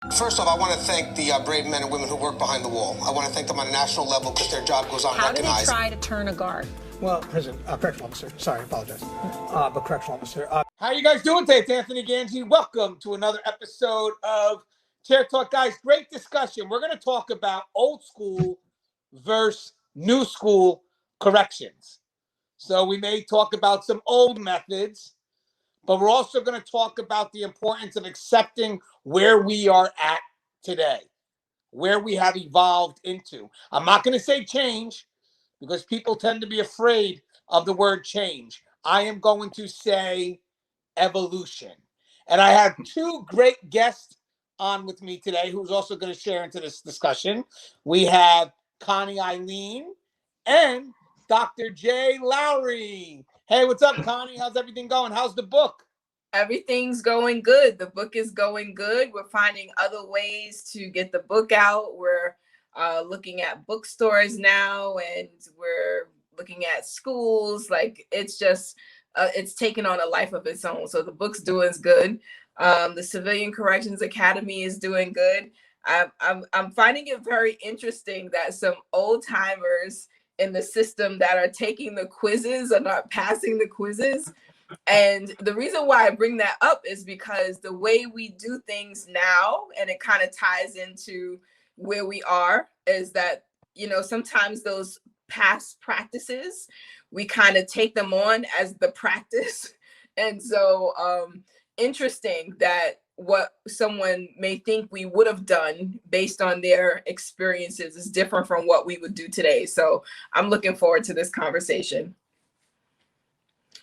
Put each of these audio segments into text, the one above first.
First off, I want to thank the brave men and women who work behind the wall. I want to thank them on a national level because their job goes unrecognized. How do they try to turn a guard? Well, correctional officer. Sorry, I apologize. But correctional officer. How are you guys doing today? It's Anthony Gangi. Welcome to another episode of Chair Talk. Guys, great discussion. We're going to talk about old school versus new school corrections. So we may talk about some old methods, but we're also going to talk about the importance of accepting where we are at today, where we have evolved into. I'm not going to say change because people tend to be afraid of the word change. I am going to say evolution. And I have two great guests on with me today who's also going to share into this discussion. We have Connie Alleyne and Dr. Jay Lowry. Hey, what's up, Connie? How's everything going? How's the book? Everything's going good. The book is going good. We're finding other ways to get the book out. We're looking at bookstores now, and we're looking at schools. Like, it's just, it's taken on a life of its own. So the book's doing good. The Civilian Corrections Academy is doing good. I'm finding it very interesting that some old timers in the system that are taking the quizzes are not passing the quizzes. And the reason why I bring that up is because the way we do things now, and it kind of ties into where we are, is that, you know, sometimes those past practices, we kind of take them on as the practice. And so interesting that what someone may think we would have done based on their experiences is different from what we would do today. So I'm looking forward to this conversation.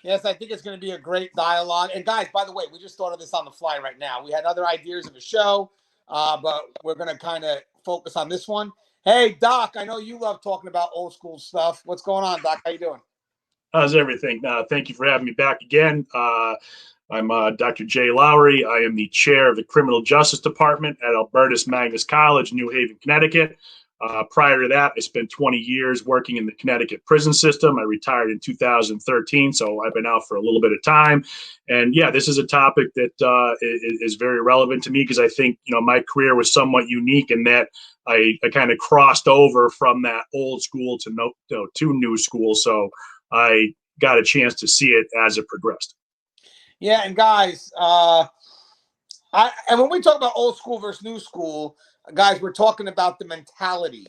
Yes, I think it's going to be a great dialogue. And guys, by the way, we just thought of this on the fly right now. We had other ideas of a show, but we're going to kind of focus on this one. Hey, Doc, I know you love talking about old school stuff. What's going on, Doc? How you doing? How's everything? Thank you for having me back again. I'm Dr. Jay Lowry. I am the chair of the Criminal Justice Department at Albertus Magnus College, New Haven, Connecticut. Prior to that, I spent 20 years working in the Connecticut prison system. I retired in 2013, so I've been out for a little bit of time. And yeah, this is a topic that is very relevant to me because I think, you know, my career was somewhat unique in that I kind of crossed over from that old school to new school. So I got a chance to see it as it progressed. Yeah, and guys, and when we talk about old school versus new school, guys, we're talking about the mentality,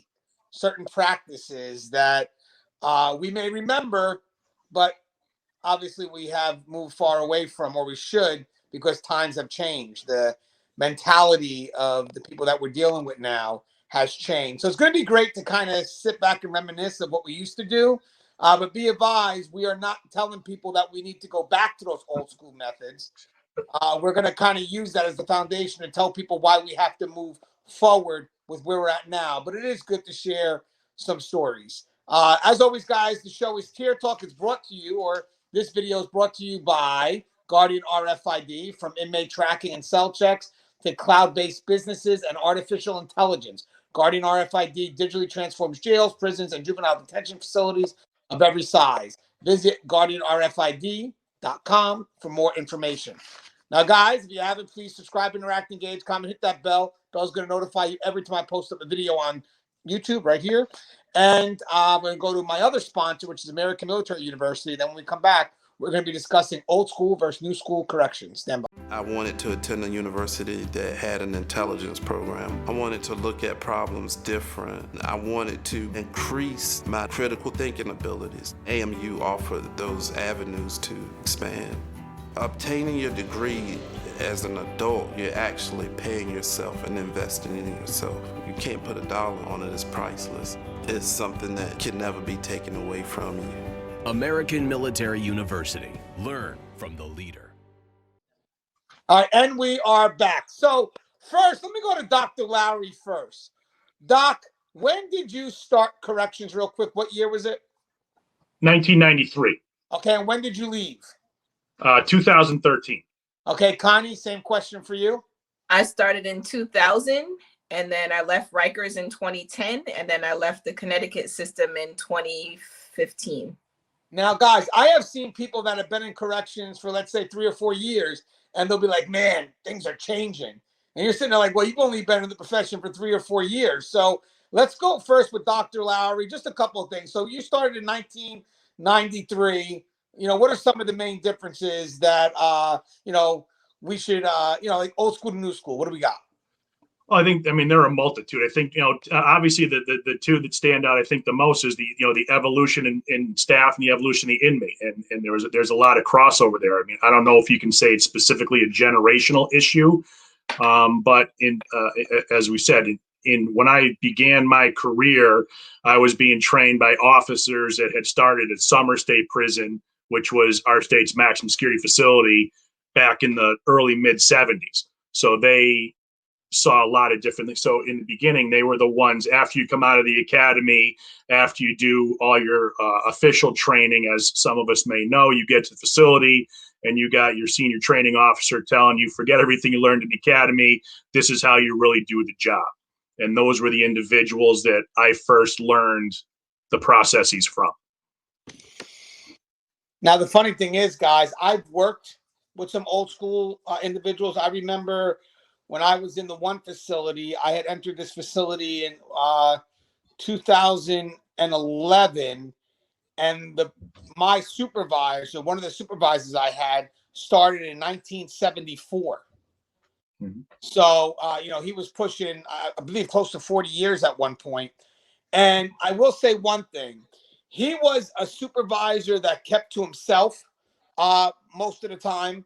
certain practices that we may remember, but obviously we have moved far away from, or we should, because times have changed. The mentality of the people that we're dealing with now has changed. So it's going to be great to kind of sit back and reminisce of what we used to do. But be advised, we are not telling people that we need to go back to those old school methods. We're going to kind of use that as the foundation to tell people why we have to move forward with where we're at now. But it is good to share some stories. As always, guys, the show is Tier Talk. It's brought to you, or this video is brought to you by Guardian RFID, from inmate tracking and cell checks to cloud-based businesses and artificial intelligence. Guardian RFID digitally transforms jails, prisons, and juvenile detention facilities of every size. Visit guardianrfid.com for more information. Now, guys, if you haven't, please subscribe, interact, engage, comment, hit that bell. Bell's going to notify you every time I post up a video on YouTube right here. And I'm going to go to my other sponsor, which is American Military University. Then when we come back, we're going to be discussing old school versus new school corrections. Stand by. I wanted to attend a university that had an intelligence program. I wanted to look at problems different. I wanted to increase my critical thinking abilities. AMU offered those avenues to expand. Obtaining your degree as an adult, you're actually paying yourself and investing in yourself. You can't put a dollar on it. It's priceless. It's something that can never be taken away from you. American Military University. Learn from the leader. All right, and we are back. So first, let me go to Dr. Lowry first. Doc, when did you start corrections real quick? What year was it? 1993. Okay, and when did you leave? 2013. Okay, Connie, same question for you. I started in 2000, and then I left Rikers in 2010, and then I left the Connecticut system in 2015. Now, guys, I have seen people that have been in corrections for, let's say, 3 or 4 years, and they'll be like, man, things are changing. And you're sitting there like, well, you've only been in the profession for 3 or 4 years. So let's go first with Dr. Lowry. Just a couple of things. So you started in 1993. What are some of the main differences that, we should, like old school to new school? What do we got? Well, I mean, there are a multitude. I think, obviously the two that stand out, I think the most is the evolution in staff and the evolution of the inmate. And there's a lot of crossover there. I mean, I don't know if you can say it's specifically a generational issue, but as we said, when I began my career, I was being trained by officers that had started at Summer State Prison, which was our state's maximum security facility back in the early mid 70s. So they saw a lot of different things. So in the beginning, they were the ones, after you come out of the academy, after you do all your official training, as some of us may know, you get to the facility and you got your senior training officer telling you, forget everything you learned in the academy. This is how you really do the job. And those were the individuals that I first learned the processes from. Now, the funny thing is, guys, I've worked with some old school individuals. I remember when I was in the one facility, I had entered this facility in 2011, and my supervisor, one of the supervisors I had, started in 1974. Mm-hmm. So, he was pushing, I believe, close to 40 years at one point. And I will say one thing. He was a supervisor that kept to himself most of the time.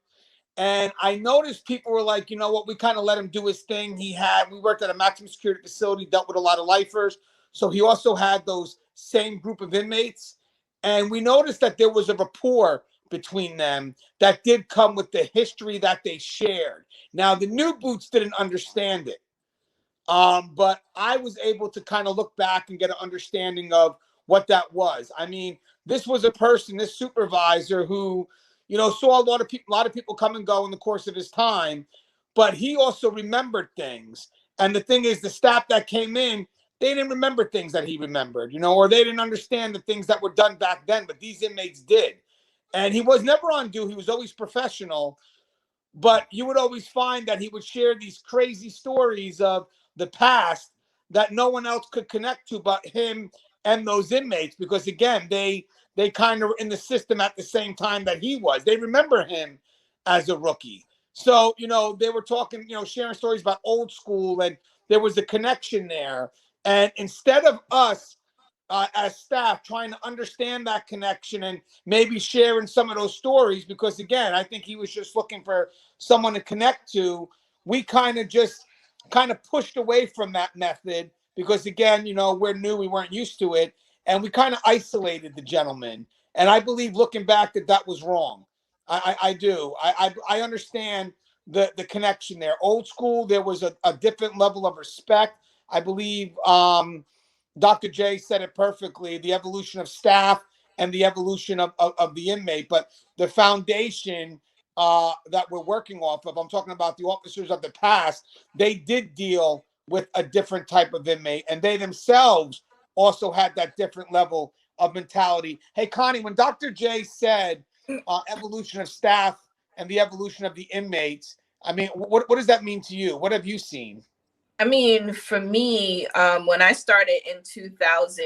And I noticed people were like, you know what, we kind of let him do his thing. We worked at a maximum security facility, dealt with a lot of lifers. So he also had those same group of inmates. And we noticed that there was a rapport between them that did come with the history that they shared. Now, the new boots didn't understand it. But I was able to kind of look back and get an understanding of what that was. I mean, this was a person, this supervisor who, saw a lot of people come and go in the course of his time, but he also remembered things. And the thing is, the staff that came in, they didn't remember things that he remembered, or they didn't understand the things that were done back then, but these inmates did. And he was never on duty. He was always professional, but you would always find that he would share these crazy stories of the past that no one else could connect to but him and those inmates, because again, they kind of were in the system at the same time that he was. They remember him as a rookie. So, they were talking, sharing stories about old school, and there was a connection there. And instead of us as staff trying to understand that connection and maybe sharing some of those stories, because again, I think he was just looking for someone to connect to, we kind of pushed away from that method because again, we're new, we weren't used to it, and we kind of isolated the gentleman. And I believe, looking back, that was wrong. I do. I understand the connection there. Old school, there was a different level of respect. I believe Dr. Jay said it perfectly, the evolution of staff and the evolution of the inmate. But the foundation that we're working off of, I'm talking about the officers of the past, they did deal with a different type of inmate, and they themselves also had that different level of mentality. Hey, Connie, when Dr. Jay said evolution of staff and the evolution of the inmates, I mean, what does that mean to you? What have you seen? I mean, for me, when I started in 2000,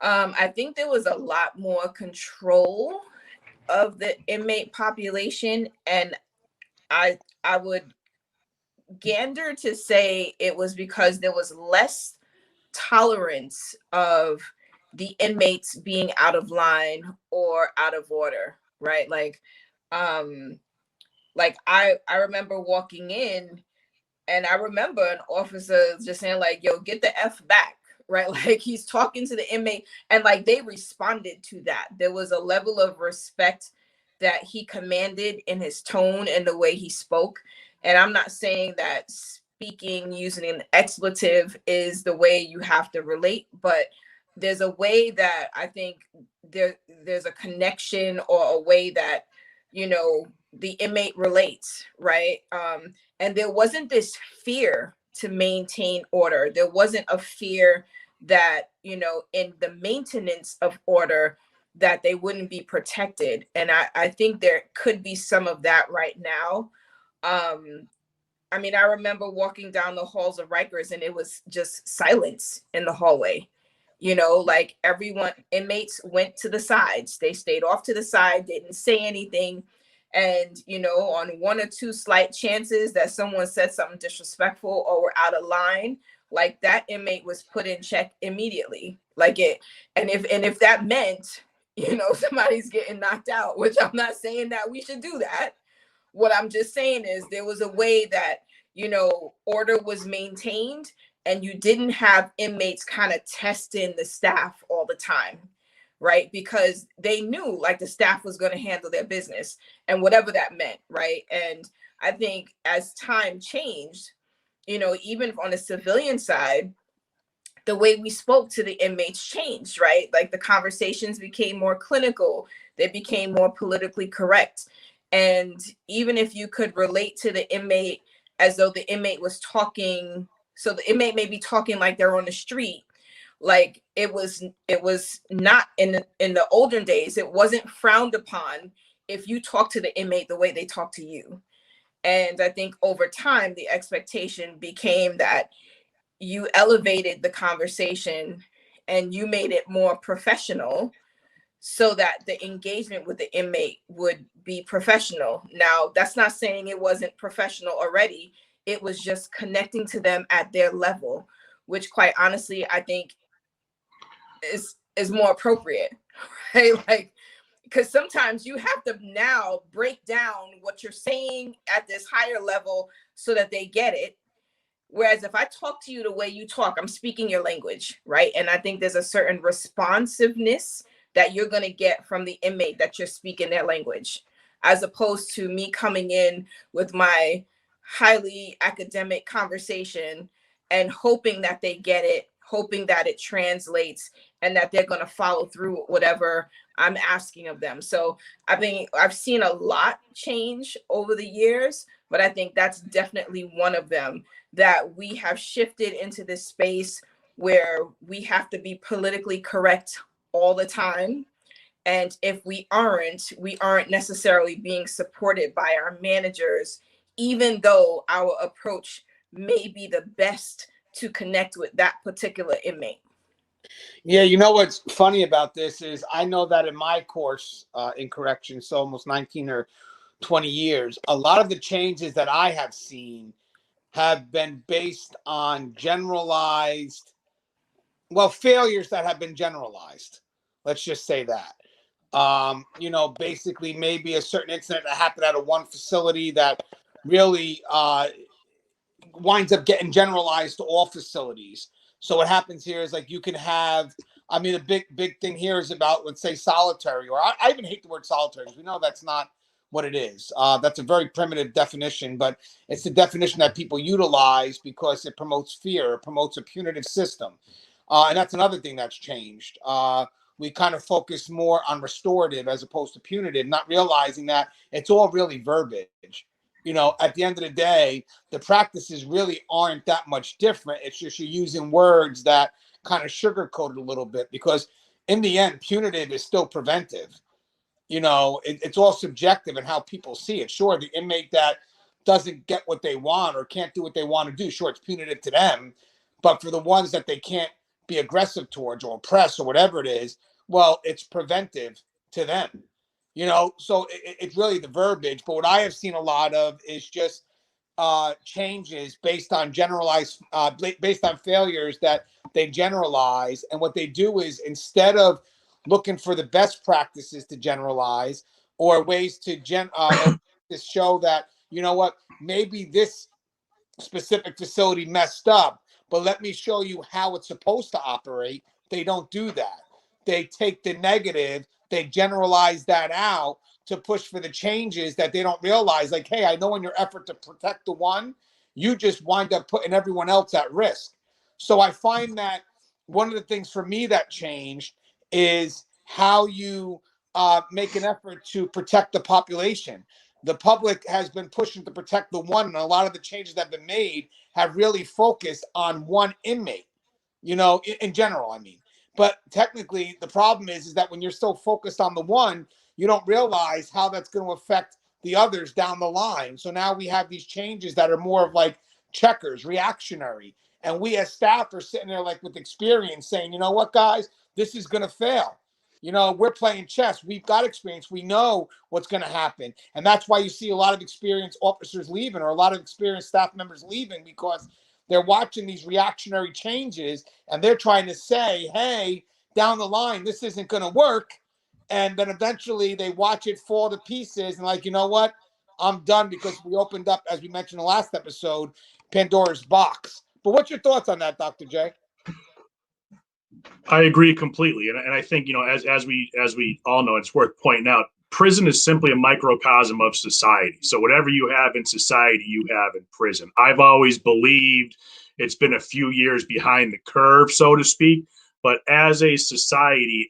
I think there was a lot more control of the inmate population, and I would gander to say it was because there was less tolerance of the inmates being out of line or out of order, right? Like I remember walking in, and I remember an officer just saying like, yo, get the F back, right? Like, he's talking to the inmate, and like they responded to that. There was a level of respect that he commanded in his tone and the way he spoke. And I'm not saying that speaking using an expletive is the way you have to relate, but there's a way that I think there's a connection, or a way that, the inmate relates, right? And there wasn't this fear to maintain order. There wasn't a fear that, in the maintenance of order, that they wouldn't be protected. And I think there could be some of that right now. I mean, I remember walking down the halls of Rikers and it was just silence in the hallway. You know, like everyone, inmates went to the sides. They stayed off to the side, didn't say anything. And, you know, on one or two slight chances that someone said something disrespectful or were out of line, like that inmate was put in check immediately. Like it, and if that meant, you know, somebody's getting knocked out, which I'm not saying that we should do that. What I'm just saying is there was a way that, you know, order was maintained and you didn't have inmates kind of testing the staff all the time, right? Because they knew like the staff was going to handle their business and whatever that meant, right? And I think as time changed, you know, even on the civilian side, the way we spoke to the inmates changed, right? Like the conversations became more clinical, they became more politically correct. And even if you could relate to the inmate as though the inmate was talking, so the inmate may be talking like they're on the street, like it was not in the olden days, it wasn't frowned upon if you talk to the inmate the way they talk to you. And I think over time the expectation became that you elevated the conversation and you made it more professional so that the engagement with the inmate would be professional. Now, that's not saying it wasn't professional already. It was just connecting to them at their level, which quite honestly, I think is more appropriate, right? Like, because sometimes you have to now break down what you're saying at this higher level so that they get it. Whereas if I talk to you the way you talk, I'm speaking your language, right? And I think there's a certain responsiveness that you're going to get from the inmate that you're speaking their language, as opposed to me coming in with my highly academic conversation and hoping that they get it, hoping that it translates and that they're going to follow through with whatever I'm asking of them. So I think I've seen a lot change over the years, but I think that's definitely one of them, that we have shifted into this space where we have to be politically correct all the time. And if we aren't necessarily being supported by our managers, even though our approach may be the best to connect with that particular inmate. Yeah, you know what's funny about this is I know that in my course in corrections, so almost 19 or 20 years, a lot of the changes that I have seen have been based on generalized, well, failures that have been generalized. Let's just say that. You know, basically maybe a certain incident that happened at a one facility that really winds up getting generalized to all facilities. So what happens here is like you can have, I mean, a big thing here is about, let's say, solitary, or I even hate the word solitary because we know that's not what it is. That's a very primitive definition, but it's the definition that people utilize because it promotes fear, it promotes a punitive system. And that's another thing that's changed. We kind of focus more on restorative as opposed to punitive, not realizing that it's all really verbiage. You know, at the end of the day, the practices really aren't that much different. It's just you're using words that kind of sugarcoat it a little bit because in the end, punitive is still preventive. You know, it's all subjective in how people see it. Sure, the inmate that doesn't get what they want or can't do what they want to do, sure, it's punitive to them. But for the ones that they can't be aggressive towards or oppress or whatever it is, well, it's preventive to them. You know, so it's really the verbiage. But what I have seen a lot of is just changes based on generalized, based on failures that they generalize. And what they do is instead of looking for the best practices to generalize or ways to to show that, you know what, maybe this specific facility messed up, but let me show you how it's supposed to operate. They don't do that. They take the negative, they generalize that out to push for the changes that they don't realize. Like, hey, I know in your effort to protect the one, you just wind up putting everyone else at risk. So I find that one of the things for me that changed is how you make an effort to protect the population. The public has been pushing to protect the one, and a lot of the changes that have been made have really focused on one inmate, you know, in general, I mean. But technically, the problem is that when you're so focused on the one, you don't realize how that's going to affect the others down the line. So now we have these changes that are more of like checkers, reactionary. And we as staff are sitting there like with experience saying, you know what, guys, this is going to fail. You know, we're playing chess. We've got experience. We know what's going to happen. And that's why you see a lot of experienced officers leaving or a lot of experienced staff members leaving, because they're watching these reactionary changes and they're trying to say, hey, down the line, this isn't going to work. And then eventually they watch it fall to pieces and like, you know what? I'm done, because we opened up, as we mentioned in the last episode, Pandora's box. But what's your thoughts on that, Dr. J? I agree completely, and I think, you know, as we all know, it's worth pointing out, prison is simply a microcosm of society. So whatever you have in society, you have in prison. I've always believed it's been a few years behind the curve, so to speak. But as societies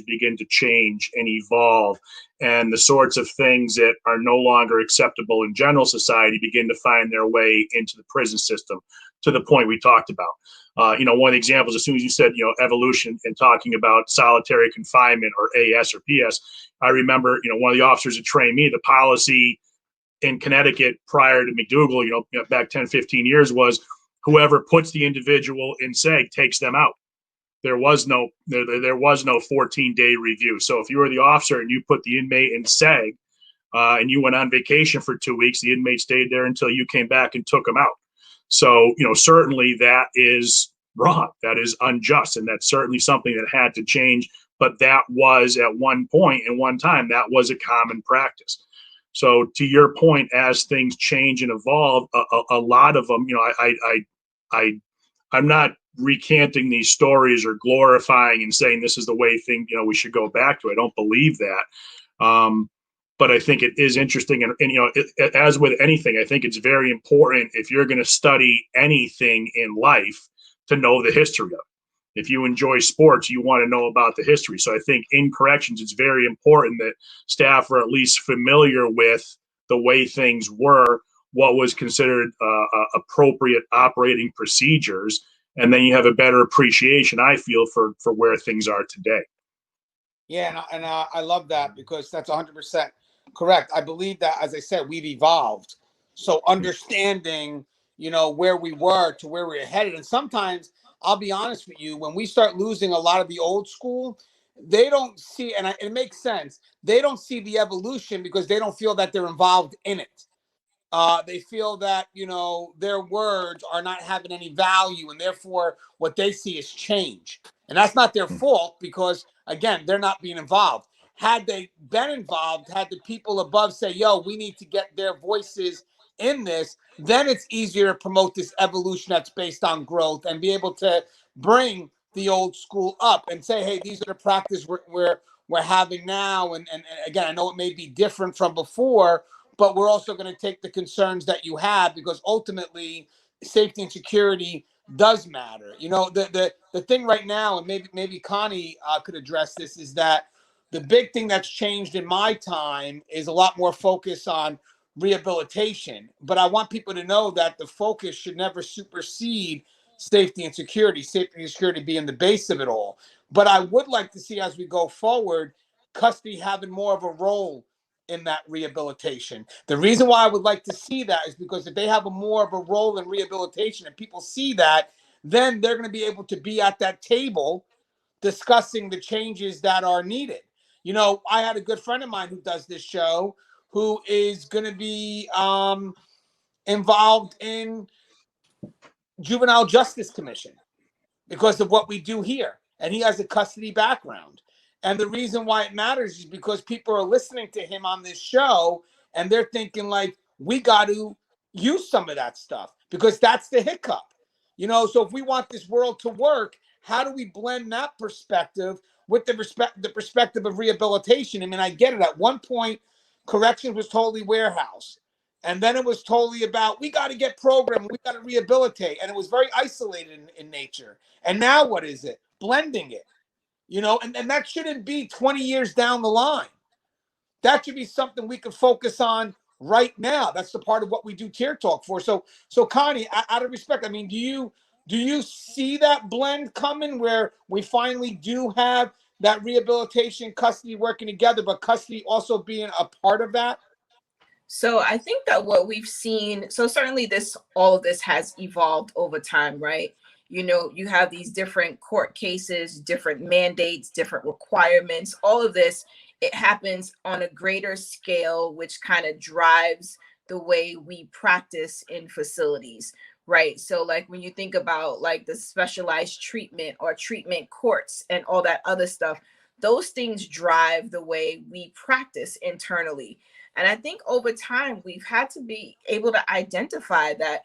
begin to change and evolve, and the sorts of things that are no longer acceptable in general society begin to find their way into the prison system, to the point we talked about. You know, one of the examples, as soon as you said, you know, evolution and talking about solitary confinement or AS or PS, I remember, you know, one of the officers that trained me, the policy in Connecticut prior to McDougal, you know, back 10, 15 years was whoever puts the individual in SEG takes them out. There was no 14-day review. So if you were the officer and you put the inmate in SEG and you went on vacation for 2 weeks, the inmate stayed there until you came back and took them out. So, you know, certainly that is wrong. That is unjust. And that's certainly something that had to change. But that was at one point and one time, that was a common practice. So to your point, as things change and evolve, a lot of them, you know, I'm not recanting these stories or glorifying and saying this is the way things, you know, we should go back to. I don't believe that. But I think it is interesting. And you know, as with anything, I think it's very important if you're going to study anything in life to know the history of it. If you enjoy sports, you want to know about the history. So I think in corrections, it's very important that staff are at least familiar with the way things were, what was considered appropriate operating procedures. And then you have a better appreciation, I feel, for where things are today. Yeah, and I love that, because that's 100% correct. I believe that, as I said, we've evolved. So understanding, you know, where we were to where we're headed. And sometimes, I'll be honest with you, when we start losing a lot of the old school, they don't see, and it makes sense, they don't see the evolution because they don't feel that they're involved in it. They feel that, you know, their words are not having any value, and therefore what they see is change. And that's not their fault, because again, they're not being involved. Had they been involved, had the people above say, yo, we need to get their voices in this, then it's easier to promote this evolution that's based on growth and be able to bring the old school up and say, hey, these are the practice we're having now. And again, I know it may be different from before, but we're also going to take the concerns that you have, because ultimately safety and security does matter. You know, the thing right now, and maybe Connie could address this, is that the big thing that's changed in my time is a lot more focus on rehabilitation. But I want people to know that the focus should never supersede safety and security, safety and security being the base of it all. But I would like to see, as we go forward, custody having more of a role in that rehabilitation. The reason why I would like to see that is because if they have a more of a role in rehabilitation and people see that, then they're going to be able to be at that table discussing the changes that are needed. You know, I had a good friend of mine who does this show who is going to be involved in Juvenile Justice Commission because of what we do here. And he has a custody background. And the reason why it matters is because people are listening to him on this show and they're thinking like, we got to use some of that stuff, because that's the hiccup. You know, so if we want this world to work, how do we blend that perspective with the perspective of rehabilitation? I mean, I get it. At one point, corrections was totally warehouse. And then it was totally about, we got to get programmed, we got to rehabilitate. And it was very isolated in nature. And now what is it? Blending it. You know, and that shouldn't be 20 years down the line. That should be something we can focus on right now. That's the part of what we do Tier Talk for. So Connie, out of respect, I mean, do you see that blend coming where we finally do have that rehabilitation, custody working together, but custody also being a part of that? So I think that what we've seen, so certainly all of this has evolved over time, right? You know, you have these different court cases, different mandates, different requirements, all of this, it happens on a greater scale, which kind of drives the way we practice in facilities, right? So like when you think about like the specialized treatment or treatment courts and all that other stuff, those things drive the way we practice internally. And I think over time, we've had to be able to identify that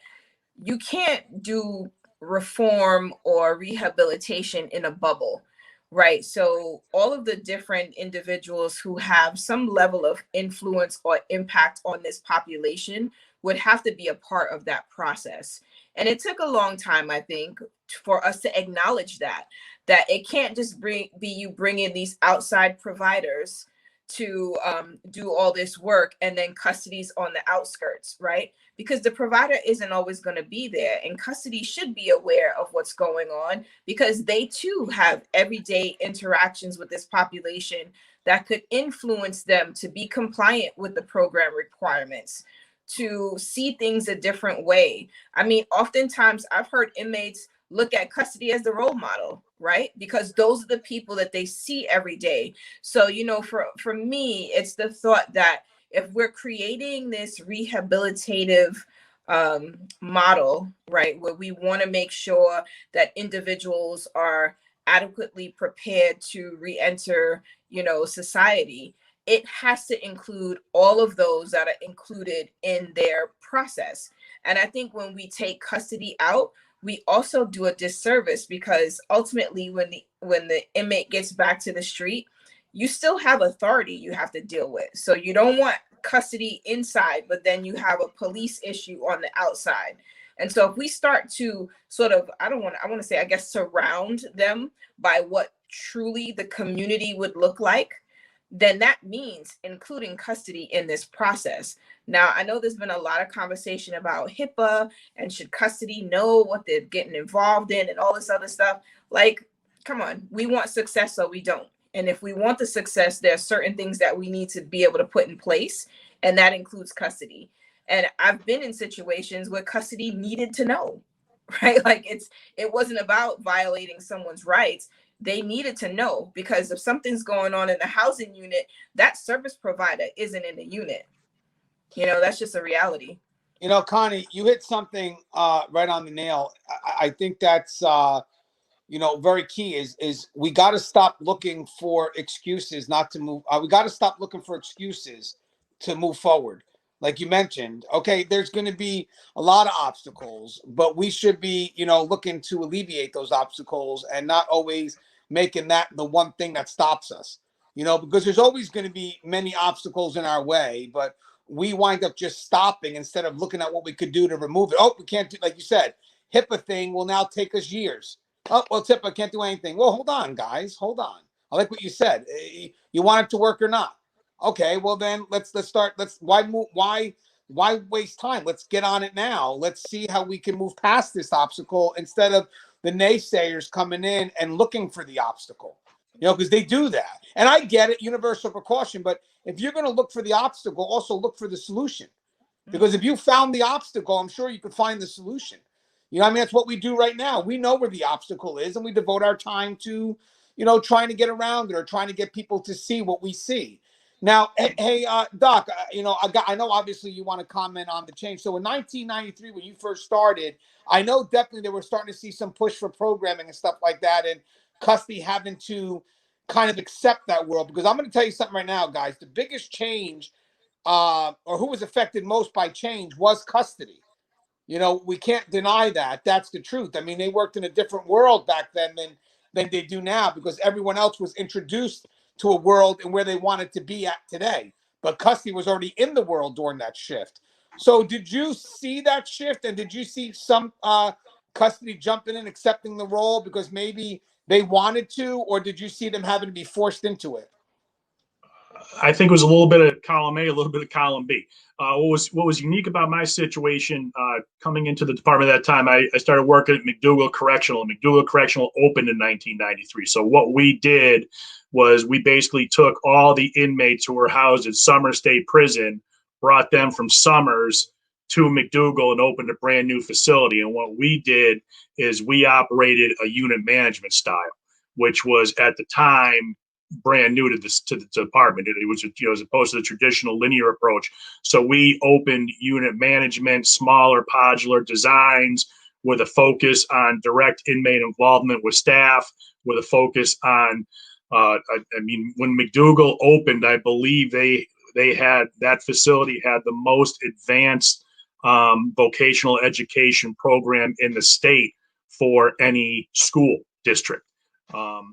you can't do reform or rehabilitation in a bubble, right? So, all of the different individuals who have some level of influence or impact on this population would have to be a part of that process. And it took a long time, I think, for us to acknowledge that it can't just be you bringing these outside providers to do all this work and then custody's on the outskirts, right? Because the provider isn't always going to be there, and custody should be aware of what's going on because they too have everyday interactions with this population that could influence them to be compliant with the program requirements, to see things a different way. I mean, oftentimes I've heard inmates look at custody as the role model, right? Because those are the people that they see every day. So, you know, for me, it's the thought that if we're creating this rehabilitative model, right, where we want to make sure that individuals are adequately prepared to re-enter, you know, society, it has to include all of those that are included in their process. And I think when we take custody out, we also do a disservice because ultimately when the inmate gets back to the street, you still have authority you have to deal with. So you don't want custody inside, but then you have a police issue on the outside. And so if we start to sort of, I want to say, I guess, surround them by what truly the community would look like, then that means including custody in this process. Now, I know there's been a lot of conversation about HIPAA and should custody know what they're getting involved in and all this other stuff. Like, come on, we want success, so we don't. And if we want the success, there are certain things that we need to be able to put in place, and that includes custody. And I've been in situations where custody needed to know, right? Like it wasn't about violating someone's rights. They needed to know because if something's going on in the housing unit, that service provider isn't in the unit. You know, that's just a reality. You know, Connie, you hit something right on the nail. I think that's you know, very key is we got to stop looking for excuses not to move. We got to stop looking for excuses to move forward. Like you mentioned, okay, there's going to be a lot of obstacles, but we should be, you know, looking to alleviate those obstacles and not always making that the one thing that stops us, you know, because there's always going to be many obstacles in our way, but we wind up just stopping instead of looking at what we could do to remove it. Oh, we can't do, like you said, HIPAA thing will now take us years. Oh, well, HIPAA can't do anything. Well, hold on, guys, hold on. I like what you said. You want it to work or not? Okay, well then let's start. Why waste time? Let's get on it now. Let's see how we can move past this obstacle instead of the naysayers coming in and looking for the obstacle. You know, because they do that. And I get it, universal precaution, but if you're going to look for the obstacle, also look for the solution. Because if you found the obstacle, I'm sure you could find the solution. You know, I mean, that's what we do right now. We know where the obstacle is, and we devote our time to, you know, trying to get around it or trying to get people to see what we see. Now, hey, Doc, you know, I know obviously you want to comment on the change. So in 1993, when you first started, I know definitely they were starting to see some push for programming and stuff like that, and custody having to kind of accept that world. Because I'm going to tell you something right now, guys. The biggest change, or who was affected most by change, was custody. You know, we can't deny that. That's the truth. I mean, they worked in a different world back then than they do now because everyone else was introduced to a world and where they wanted to be at today. But custody was already in the world during that shift. So did you see that shift? And did you see some custody jumping in, accepting the role because maybe they wanted to, or did you see them having to be forced into it? I think it was a little bit of column A, a little bit of column B. What was unique about my situation coming into the department at that time, I started working at McDougal Correctional. McDougal Correctional opened in 1993. So what we did was we basically took all the inmates who were housed at Summer State Prison brought them from Summers to McDougall and opened a brand new facility. And what we did is we operated a unit management style, which was at the time brand new to this, to the department. It was, as opposed to the traditional linear approach. So we opened unit management, smaller modular designs with a focus on direct inmate involvement with staff, with a focus on, when McDougall opened, I believe they had, that facility had the most advanced vocational education program in the state for any school district.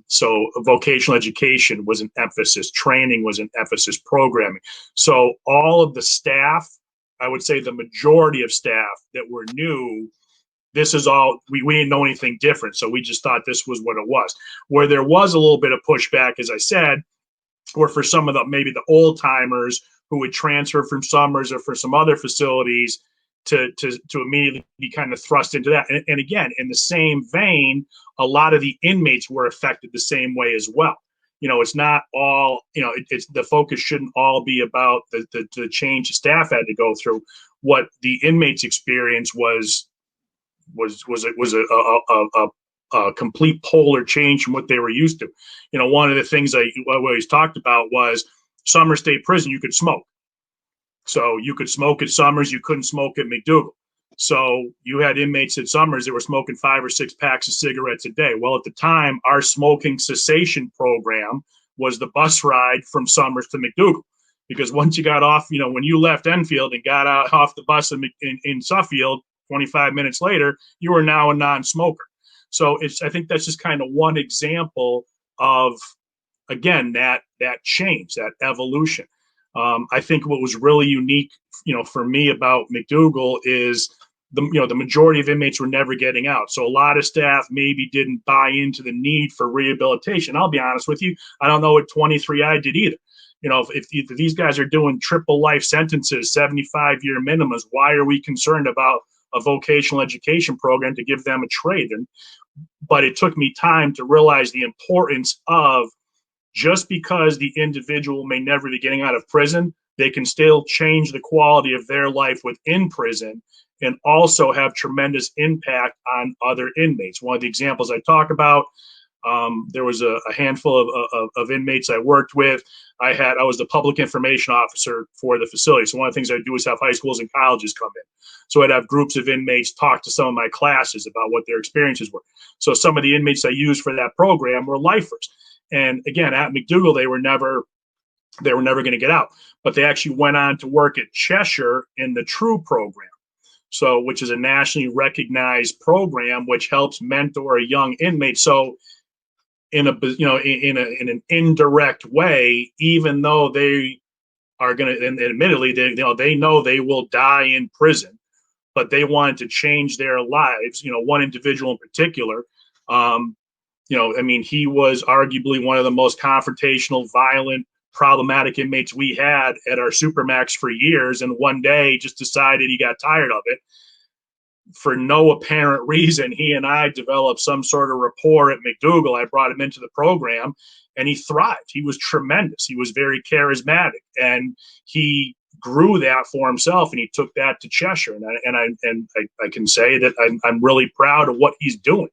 So vocational education was an emphasis, training was an emphasis, programming. So all of the staff, I would say the majority of staff that were new, this is all, we didn't know anything different. So we just thought this was what it was. Where there was a little bit of pushback, as I said, were for some of the, maybe the old timers who would transfer from Summers or for some other facilities to immediately be kind of thrust into that. And again, in the same vein, a lot of the inmates were affected the same way as well. It's not all, it's the focus shouldn't all be about the change the staff had to go through. What the inmates experience was a complete polar change from what they were used to. One of the things I always talked about was Summers State Prison, you could smoke. So you could smoke at Summers, you couldn't smoke at McDougall. So you had inmates at Summers that were smoking 5 or 6 packs of cigarettes a day. Well, at the time, our smoking cessation program was the bus ride from Summers to McDougall. Because once you got off, when you left Enfield and got out off the bus in Suffield, 25 minutes later, you were now a non-smoker. So I think that's just kind of one example of, again, that change, that evolution. I think what was really unique, for me about McDougall is the majority of inmates were never getting out. So a lot of staff maybe didn't buy into the need for rehabilitation. I'll be honest with you, I don't know what 23I did either. If these guys are doing triple life sentences, 75-year minimums, why are we concerned about a vocational education program to give them a trade? But it took me time to realize the importance of, just because the individual may never be getting out of prison, they can still change the quality of their life within prison and also have tremendous impact on other inmates. One of the examples I talk about, there was a handful of inmates I worked with. I was the public information officer for the facility. So one of the things I do is have high schools and colleges come in. So I'd have groups of inmates talk to some of my classes about what their experiences were. So some of the inmates I used for that program were lifers. And again, at McDougall, they were never going to get out, but they actually went on to work at Cheshire in the TRUE program. So, which is a nationally recognized program, which helps mentor a young inmate. So in an indirect way, even though they are going to, and admittedly, they know they will die in prison, but they wanted to change their lives. One individual in particular, he was arguably one of the most confrontational, violent, problematic inmates we had at our Supermax for years. And one day just decided he got tired of it. For no apparent reason, he and I developed some sort of rapport at McDougall. I brought him into the program and he thrived. He was tremendous. He was very charismatic and he grew that for himself, and he took that to Cheshire. And I can say that I'm really proud of what he's doing.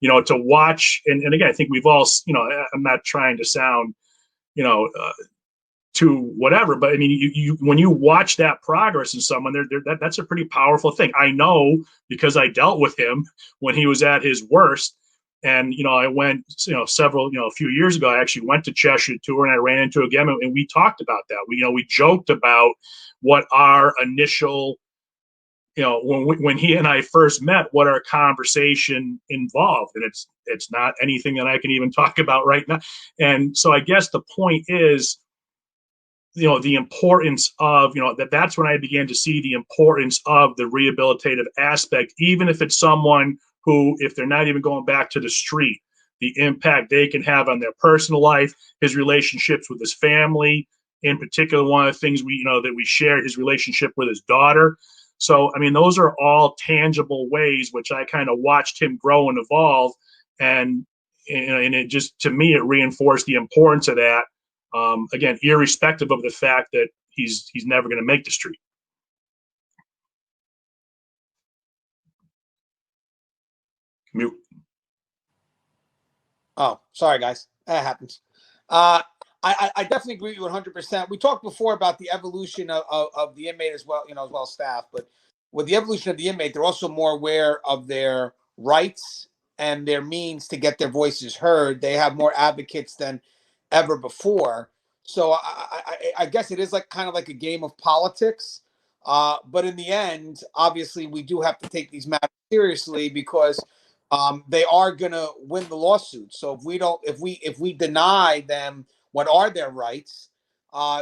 To watch, and again, I think we've all, I'm not trying to sound, to whatever, but I mean, you when you watch that progress in someone, that's a pretty powerful thing. I know because I dealt with him when he was at his worst. And, I went, a few years ago, I actually went to Cheshire tour and I ran into him again, and we talked about that. We joked about what our initial, when he and I first met, what our conversation involved. And it's not anything that I can even talk about right now. And so I guess the point is, the importance of, that's when I began to see the importance of the rehabilitative aspect, even if it's someone who, if they're not even going back to the street, the impact they can have on their personal life, his relationships with his family, in particular, one of the things that we shared, his relationship with his daughter. So, I mean, those are all tangible ways which I kind of watched him grow and evolve. And it just, to me, it reinforced the importance of that. Again, irrespective of the fact that he's never going to make the street. Mute. Oh, sorry, guys. That happens. I definitely agree with you 100%. We talked before about the evolution of the inmate as well, as well as staff. But with the evolution of the inmate, they're also more aware of their rights and their means to get their voices heard. They have more advocates than ever before. So I guess it is like kind of like a game of politics. But in the end, obviously, we do have to take these matters seriously because they are going to win the lawsuit. So if we deny them what are their rights,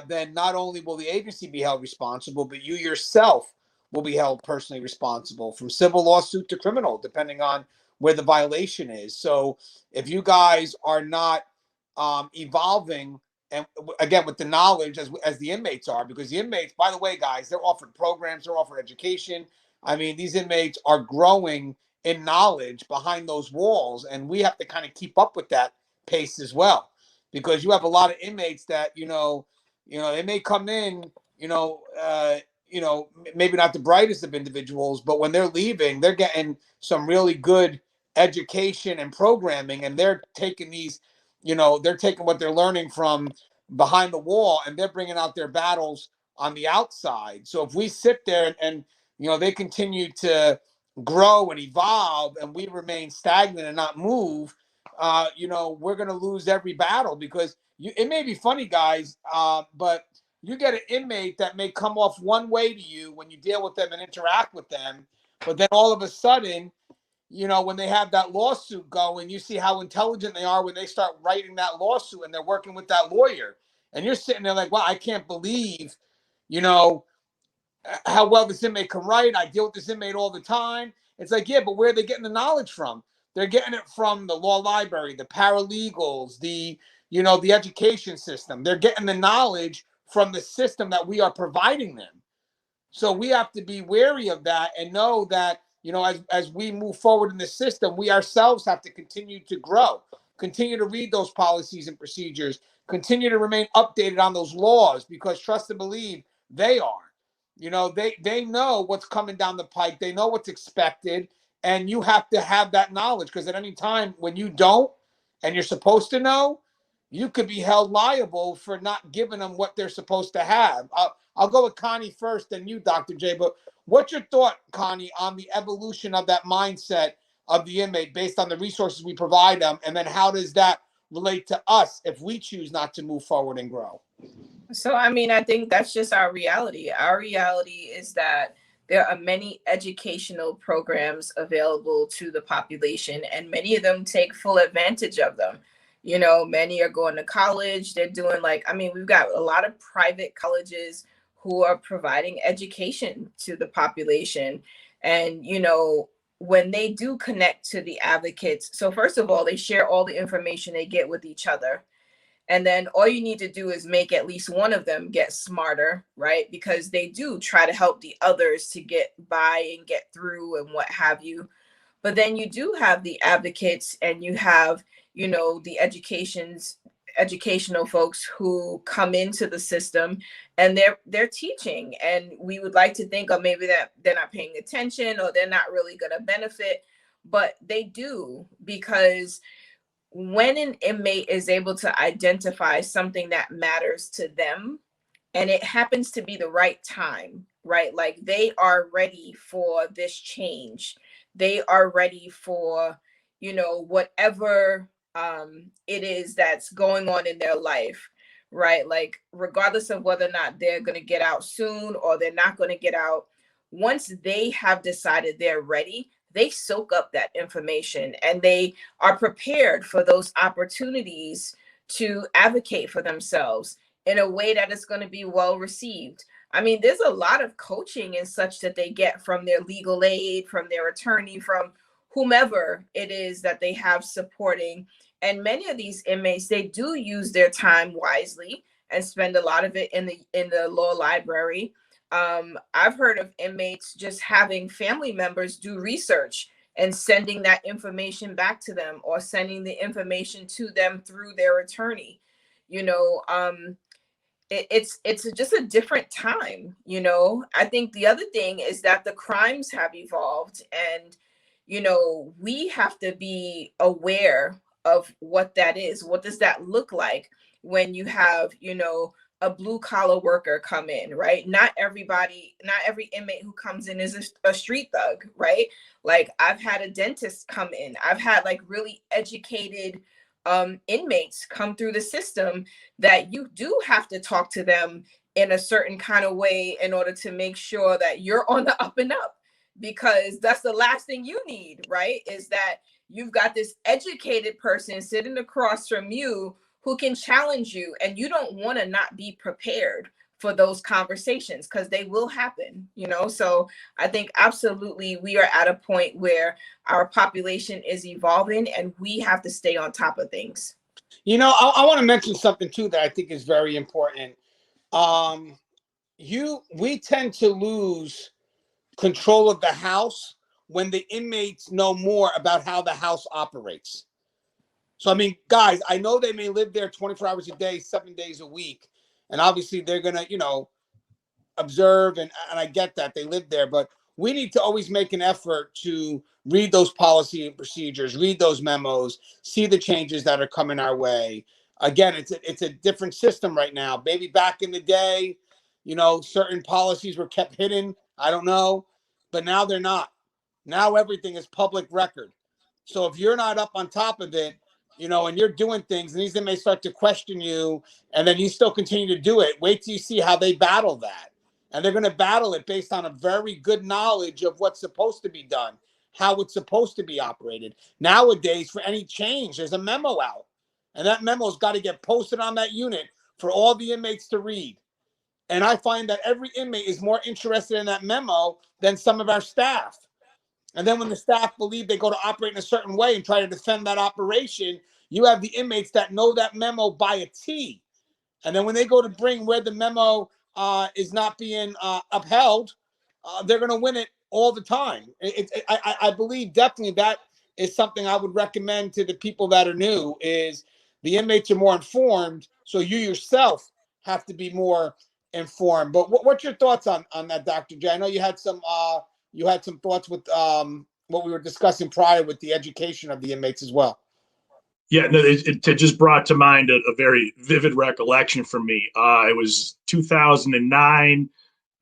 then not only will the agency be held responsible, but you yourself will be held personally responsible, from civil lawsuit to criminal, depending on where the violation is. So if you guys are not evolving, and again with the knowledge as the inmates are, because the inmates, by the way, guys, they're offered programs, they're offered education. I mean, these inmates are growing in knowledge behind those walls, and we have to kind of keep up with that pace as well, because you have a lot of inmates that they may come in, maybe not the brightest of individuals, but when they're leaving, they're getting some really good education and programming, and they're taking they're taking what they're learning from behind the wall, and they're bringing out their battles on the outside. So if we sit there and they continue to grow and evolve, and we remain stagnant and not move, we're going to lose every battle, because it may be funny, guys, but you get an inmate that may come off one way to you when you deal with them and interact with them, but then all of a sudden, when they have that lawsuit going, you see how intelligent they are when they start writing that lawsuit and they're working with that lawyer, and you're sitting there like, wow, I can't believe, how well this inmate can write. I deal with this inmate all the time. It's like, yeah, but where are they getting the knowledge from? They're getting it from the law library, the paralegals, the education system. They're getting the knowledge from the system that we are providing them. So we have to be wary of that and know that, as we move forward in the system, we ourselves have to continue to grow, continue to read those policies and procedures, continue to remain updated on those laws, because trust and believe, they are. They know what's coming down the pike. They know what's expected, and you have to have that knowledge, because at any time when you don't and you're supposed to know, you could be held liable for not giving them what they're supposed to have. I'll go with Connie first, then you, Dr. J. But what's your thought, Connie, on the evolution of that mindset of the inmate based on the resources we provide them, and then how does that relate to us if we choose not to move forward and grow? So, I mean, I think that's just our reality. Our reality is that there are many educational programs available to the population, and many of them take full advantage of them. Many are going to college. They're doing we've got a lot of private colleges who are providing education to the population. And, when they do connect to the advocates, so first of all, they share all the information they get with each other. And then all you need to do is make at least one of them get smarter, right? Because they do try to help the others to get by and get through and what have you. But then you do have the advocates, and you have, the educational folks who come into the system, and they're teaching. And we would like to think, maybe that they're not paying attention, or they're not really going to benefit, but they do, because when an inmate is able to identify something that matters to them, and it happens to be the right time, right? Like, they are ready for this change. They are ready for, whatever it is that's going on in their life, right? Like, regardless of whether or not they're going to get out soon or they're not going to get out, once they have decided they're ready, they soak up that information, and they are prepared for those opportunities to advocate for themselves in a way that is going to be well received. I mean, there's a lot of coaching and such that they get from their legal aid, from their attorney, from whomever it is that they have supporting. And many of these inmates, they do use their time wisely and spend a lot of it in the law library. I've heard of inmates just having family members do research and sending that information back to them, or sending the information to them through their attorney. it's just a different time, you know. I think the other thing is that the crimes have evolved, and you know, we have to be aware of what that is. What does that look like when you have, you know, a blue collar worker come in, right? Not everybody, not every inmate who comes in is a street thug, right? Like I've had a dentist come in. I've had like really educated inmates come through the system that you do have to talk to them in a certain kind of way in order to make sure that you're on the up and up, because that's the last thing you need, right? Is that you've got this educated person sitting across from you who can challenge you, and you don't want to not be prepared for those conversations because they will happen, you know. So I think absolutely we are at a point where our population is evolving and we have to stay on top of things. You know, I want to mention something too that I think is very important. Um, we tend to lose control of the house when the inmates know more about how the house operates. So, I mean, guys, I know they may live there 24 hours a day, 7 days a week. And obviously they're going to, you know, observe, and I get that they live there, but we need to always make an effort to read those policy and procedures, read those memos, see the changes that are coming our way. Again, it's a different system right now. Maybe back in the day, you know, certain policies were kept hidden. I don't know, but now they're not. Now everything is public record. So if you're not up on top of it, you know, and you're doing things, and these may start to question you, and then you still continue to do it. Wait till you see how they battle that. And they're going to battle it based on a very good knowledge of what's supposed to be done, how it's supposed to be operated. Nowadays, for any change, there's a memo out. And that memo's got to get posted on that unit for all the inmates to read. And I find that every inmate is more interested in that memo than some of our staff. And then when the staff believe they go to operate in a certain way and try to defend that operation, you have the inmates that know that memo by a T. And then when they go to bring where the memo is not being upheld, they're going to win it all the time. I believe definitely that is something I would recommend to the people that are new, is the inmates are more informed. So you yourself have to be more informed. But what's your thoughts on that, Dr. J? I know you had some thoughts with what we were discussing prior with the education of the inmates as well. Yeah, no, it just brought to mind a very vivid recollection for me. It was 2009.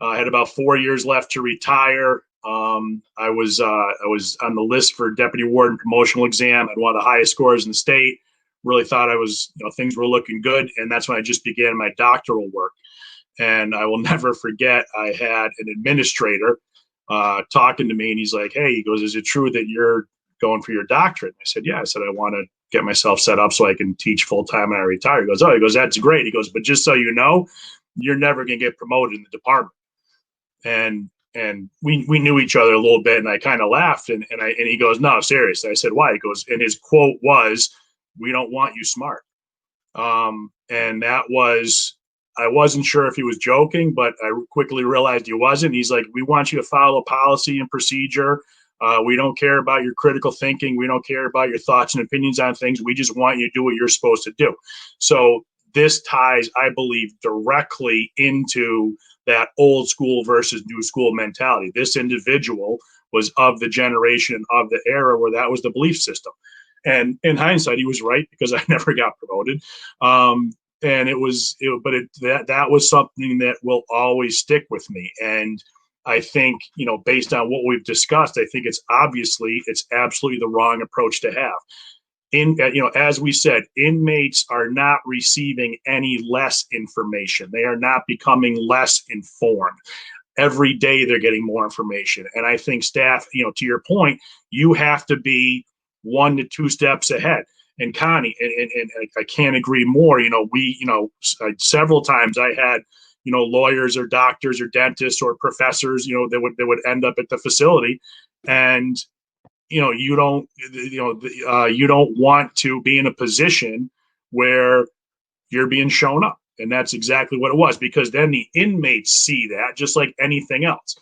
I had about 4 years left to retire. I was on the list for deputy warden promotional exam. I had one of the highest scores in the state. Really thought I was, you know, things were looking good, and that's when I just began my doctoral work. And I will never forget, I had an administrator talking to me, and he's like, "Hey," he goes, "is it true that you're going for your doctorate?" And I said, "Yeah." I said, "I want to get myself set up so I can teach full time when I retire." He goes, "Oh," he goes, "that's great." He goes, "But just so you know, you're never going to get promoted in the department." And we knew each other a little bit, and I kind of laughed, and he goes, "No, seriously." I said, "Why?" He goes, and his quote was, "We don't want you smart." And that was, I wasn't sure if he was joking, but I quickly realized he wasn't. He's like, "We want you to follow policy and procedure. We don't care about your critical thinking. We don't care about your thoughts and opinions on things. We just want you to do what you're supposed to do." So this ties, I believe, directly into that old school versus new school mentality. This individual was of the generation, of the era where that was the belief system. And in hindsight, he was right, because I never got promoted. And that was something that will always stick with me. And I think, you know, based on what we've discussed, I think it's absolutely the wrong approach to have. As we said, inmates are not receiving any less information. They are not becoming less informed. Every day they're getting more information. And I think staff, you know, to your point, you have to be 1 to 2 steps ahead. And Connie, and I can't agree more. You know, several times I had, you know, lawyers or doctors or dentists or professors, you know, that would end up at the facility, and you know, you don't want to be in a position where you're being shown up. And that's exactly what it was, because then the inmates see that just like anything else.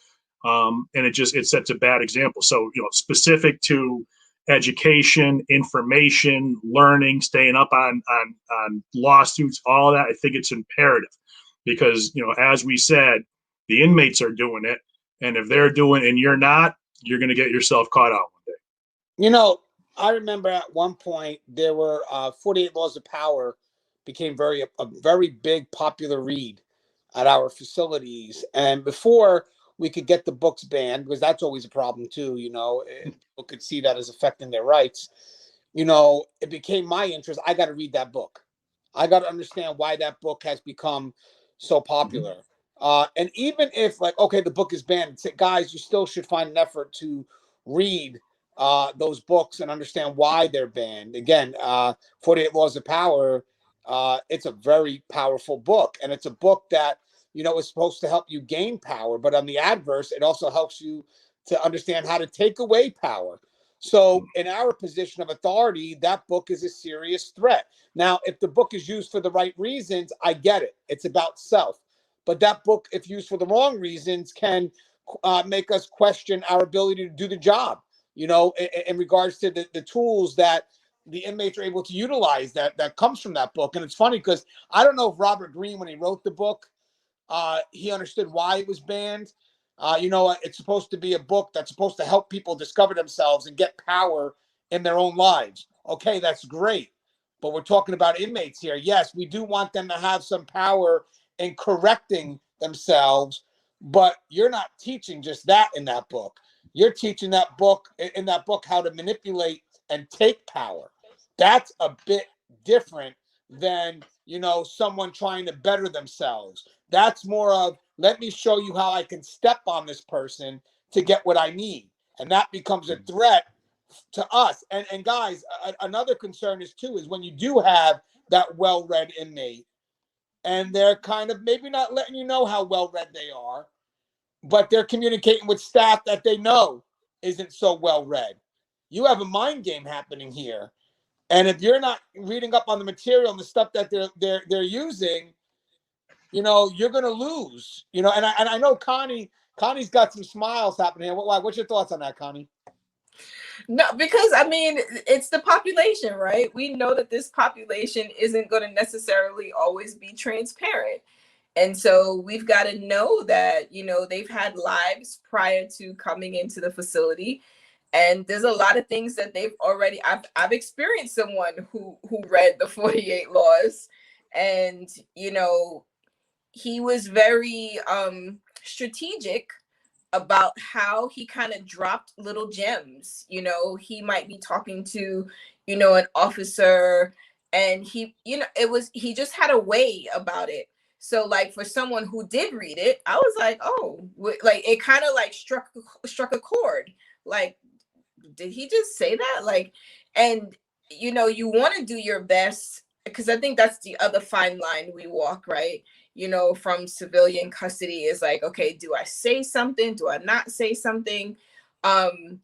And it sets a bad example. So, you know, specific to education, information, learning, staying up on lawsuits, all of that, I think it's imperative. because, as we said, the inmates are doing it. And if they're doing it and you're not, you're going to get yourself caught out one day. I remember at one point there were 48 Laws of Power became a very big popular read at our facilities. And before we could get the books banned, because that's always a problem too, people could see that as affecting their rights. It became my interest. I got to read that book. I got to understand why that book has become so popular. And even if, like, okay, the book is banned, guys, you still should find an effort to read those books and understand why they're banned. Again, 48 Laws of Power, it's a very powerful book. And it's a book that, is supposed to help you gain power. But on the adverse, it also helps you to understand how to take away power. So in our position of authority, that book is a serious threat. Now, if the book is used for the right reasons, I get it. It's about self. But that book, if used for the wrong reasons, can make us question our ability to do the job, in regards to the tools that the inmates are able to utilize that comes from that book. And it's funny because I don't know if Robert Greene, when he wrote the book, he understood why it was banned. It's supposed to be a book that's supposed to help people discover themselves and get power in their own lives. Okay, that's great. But we're talking about inmates here. Yes, we do want them to have some power in correcting themselves, but you're not teaching just that in that book. You're teaching in that book how to manipulate and take power. That's a bit different than, someone trying to better themselves. That's more of, let me show you how I can step on this person to get what I need. And that becomes a threat to us. And guys, another concern is when you do have that well-read inmate and they're kind of maybe not letting you know how well-read they are, but they're communicating with staff that they know isn't so well-read. You have a mind game happening here. And if you're not reading up on the material and the stuff that they're using, you're going to lose. And I know Connie's got some smiles happening here. What's your thoughts on that, Connie? No, because it's the population, right? We know that this population isn't going to necessarily always be transparent. And so we've got to know that, they've had lives prior to coming into the facility. And there's a lot of things that they've already, I've experienced someone who read the 48 laws, and, he was very strategic about how he kind of dropped little gems. He might be talking to, an officer, and he just had a way about it. So like for someone who did read it, I was like, oh, like it kind of like struck a chord. Like, did he just say that? Like, and you want to do your best, because I think that's the other fine line we walk, right? From civilian custody is like, okay, do I say something? Do I not say something? But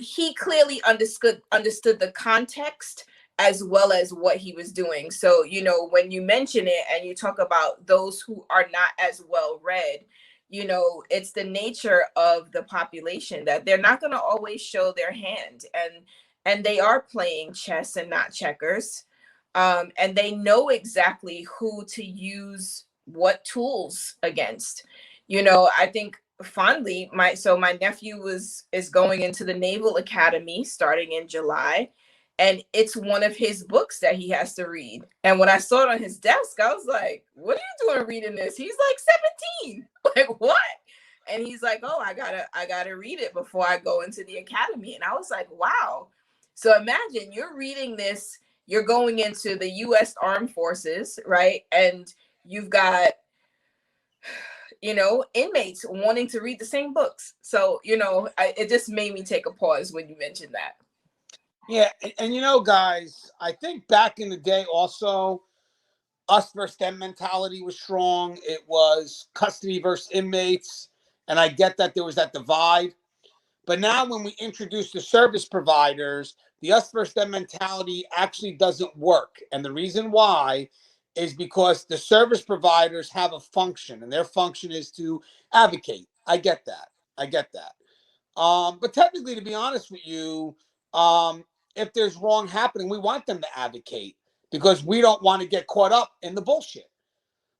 he clearly understood the context as well as what he was doing. So, when you mention it and you talk about those who are not as well read, it's the nature of the population that they're not going to always show their hand, and they are playing chess and not checkers. And they know exactly who to use what tools against. I think fondly, my nephew is going into the Naval Academy starting in July, and it's one of his books that he has to read. And when I saw it on his desk, I was like, what are you doing reading this? He's like 17. Like, what? And he's like, oh, I gotta read it before I go into the academy. And I was like, wow. So imagine you're reading this, you're going into the U.S. Armed Forces, right? And you've got, inmates wanting to read the same books. So, it just made me take a pause when you mentioned that. Yeah. And guys, I think back in the day also, us versus them mentality was strong. It was custody versus inmates. And I get that there was that divide. But now when we introduce the service providers, the us versus them mentality actually doesn't work. And the reason why is because the service providers have a function, and their function is to advocate. I get that. But technically, to be honest with you, if there's wrong happening, we want them to advocate. because we don't want to get caught up in the bullshit.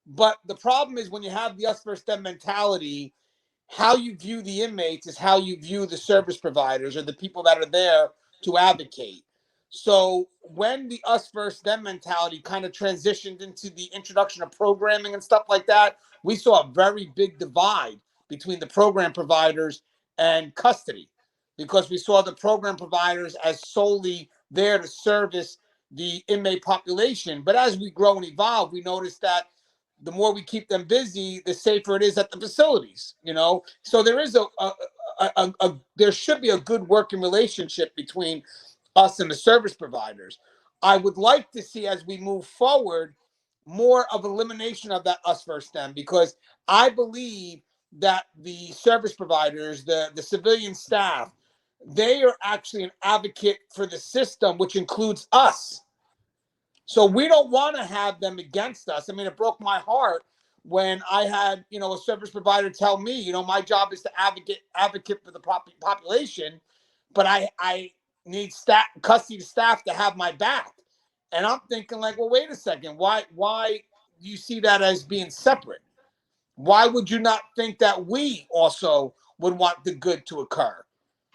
But the problem is when you have the us versus them mentality, how you view the inmates is how you view the service providers or the people that are there to advocate. So when the us versus them mentality kind of transitioned into the introduction of programming and stuff like that, we saw a very big divide between the program providers and custody, because we saw the program providers as solely there to service the inmate population. But as we grow and evolve, we notice that the more we keep them busy, the safer it is at the facilities, you know? So there is there should be a good working relationship between us and the service providers. I would like to see, as we move forward, more of elimination of that us versus them, because I believe that the service providers, the civilian staff, they are actually an advocate for the system, which includes us. So we don't want to have them against us. I mean, it broke my heart when I had, you know, a service provider tell me, you know, my job is to advocate for the population, but I need custody staff to have my back. And I'm thinking like, well, wait a second, why do you see that as being separate? Why would you not think that we also would want the good to occur?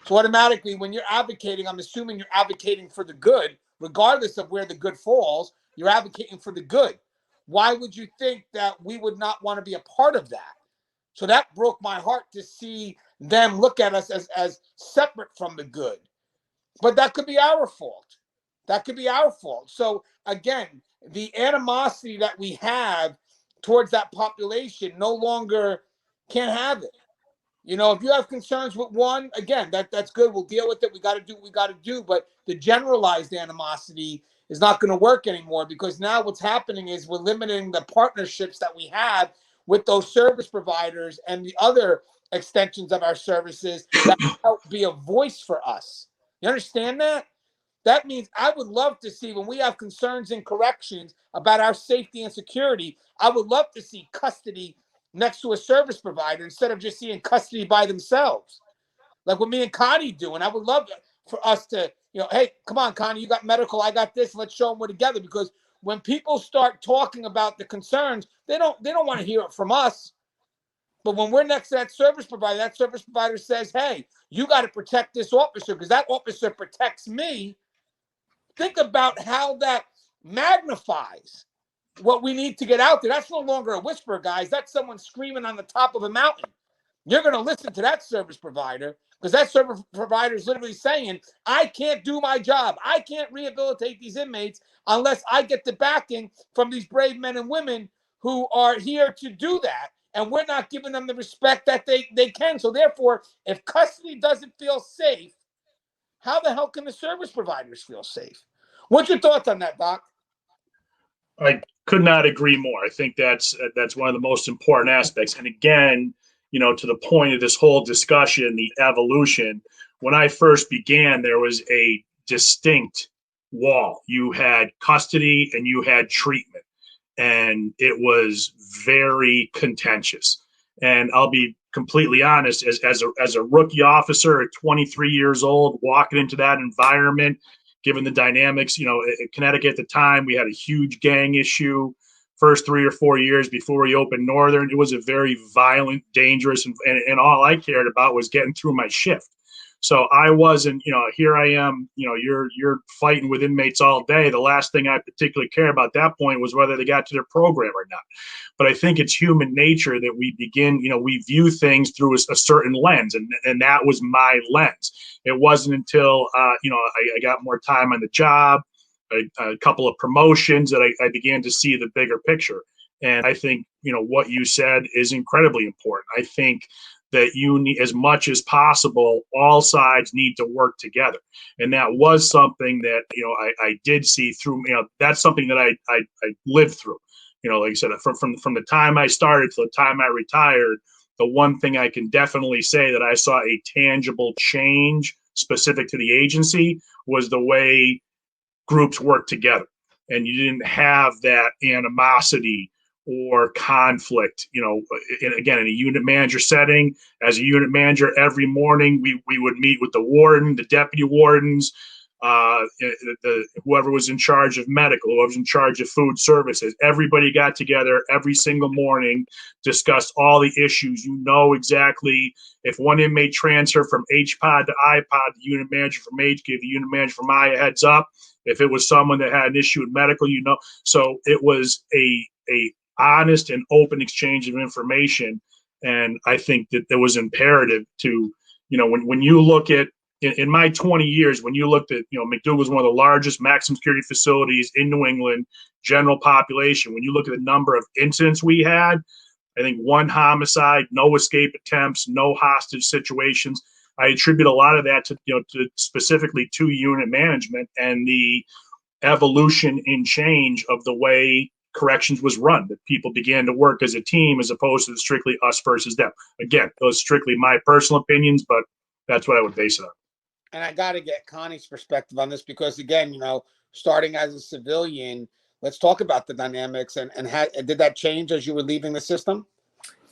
So automatically, when you're advocating, I'm assuming you're advocating for the good, regardless of where the good falls, you're advocating for the good. Why would you think that we would not want to be a part of that? So that broke my heart to see them look at us as separate from the good. But that could be our fault. That could be our fault. So again, the animosity that we have towards that population no longer can have it. You know, if you have concerns with one, again, that's good. We'll deal with it. We got to do what we got to do. But the generalized animosity is not going to work anymore, because now what's happening is we're limiting the partnerships that we have with those service providers and the other extensions of our services that help be a voice for us. You understand that? That means I would love to see, when we have concerns in corrections about our safety and security, I would love to see custody next to a service provider instead of just seeing custody by themselves, like what me and Connie do. And I would love for us to, you know, hey, come on, Connie, you got medical, I got this. Let's show them we're together. Because when people start talking about the concerns, they don't want to hear it from us. But when we're next to that service provider says, hey, you got to protect this officer because that officer protects me. Think about how that magnifies what we need to get out there. That's no longer a whisper, guys. That's someone screaming on the top of a mountain. You're going to listen to that service provider, because that service provider is literally saying, I can't do my job. I can't rehabilitate these inmates unless I get the backing from these brave men and women who are here to do that. And we're not giving them the respect that they can. So therefore, if custody doesn't feel safe, how the hell can the service providers feel safe? What's your thoughts on that, Doc? I could not agree more. I think that's one of the most important aspects. And again, you know, to the point of this whole discussion, the evolution, when I first began, there was a distinct wall. You had custody and you had treatment, and it was very contentious. And I'll be completely honest, as a rookie officer at 23 years old, walking into that environment, given the dynamics, you know, in Connecticut at the time, we had a huge gang issue. First 3 or 4 years before we opened Northern, it was a very violent, dangerous, and all I cared about was getting through my shift. So I wasn't, you know, here I am, you know, you're fighting with inmates all day. The last thing I particularly care about at that point was whether they got to their program or not. But I think it's human nature that we begin, you know, we view things through a certain lens, and that was my lens. It wasn't until, you know, I got more time on the job, a couple of promotions, that I began to see the bigger picture. And I think, you know, what you said is incredibly important. I think that you need, as much as possible, all sides need to work together. And that was something that, you know, I did see through, you know, that's something that I lived through. You know, like I said, from the time I started to the time I retired, the one thing I can definitely say that I saw a tangible change specific to the agency was the way groups work together. And you didn't have that animosity or conflict, you know. Again, in a unit manager setting, as a unit manager, every morning we would meet with the warden, the deputy wardens, whoever was in charge of medical, whoever was in charge of food services, everybody got together every single morning, discussed all the issues. You know exactly if one inmate transferred from HPOD to iPod, the unit manager from H gave the unit manager from I a heads up. If it was someone that had an issue with medical, you know. So it was a honest and open exchange of information. And I think that it was imperative to, you know, when you look at, in my 20 years, when you looked at, you know, McDougal was one of the largest maximum security facilities in New England, general population. When you look at the number of incidents we had, I think 1 homicide, no escape attempts, no hostage situations. I attribute a lot of that to, you know, to specifically to unit management and the evolution and change of the way corrections was run, that people began to work as a team as opposed to strictly us versus them. Again, those strictly my personal opinions, but that's what I would base it on. And I got to get Connie's perspective on this because, again, you know, starting as a civilian, let's talk about the dynamics and did that change as you were leaving the system?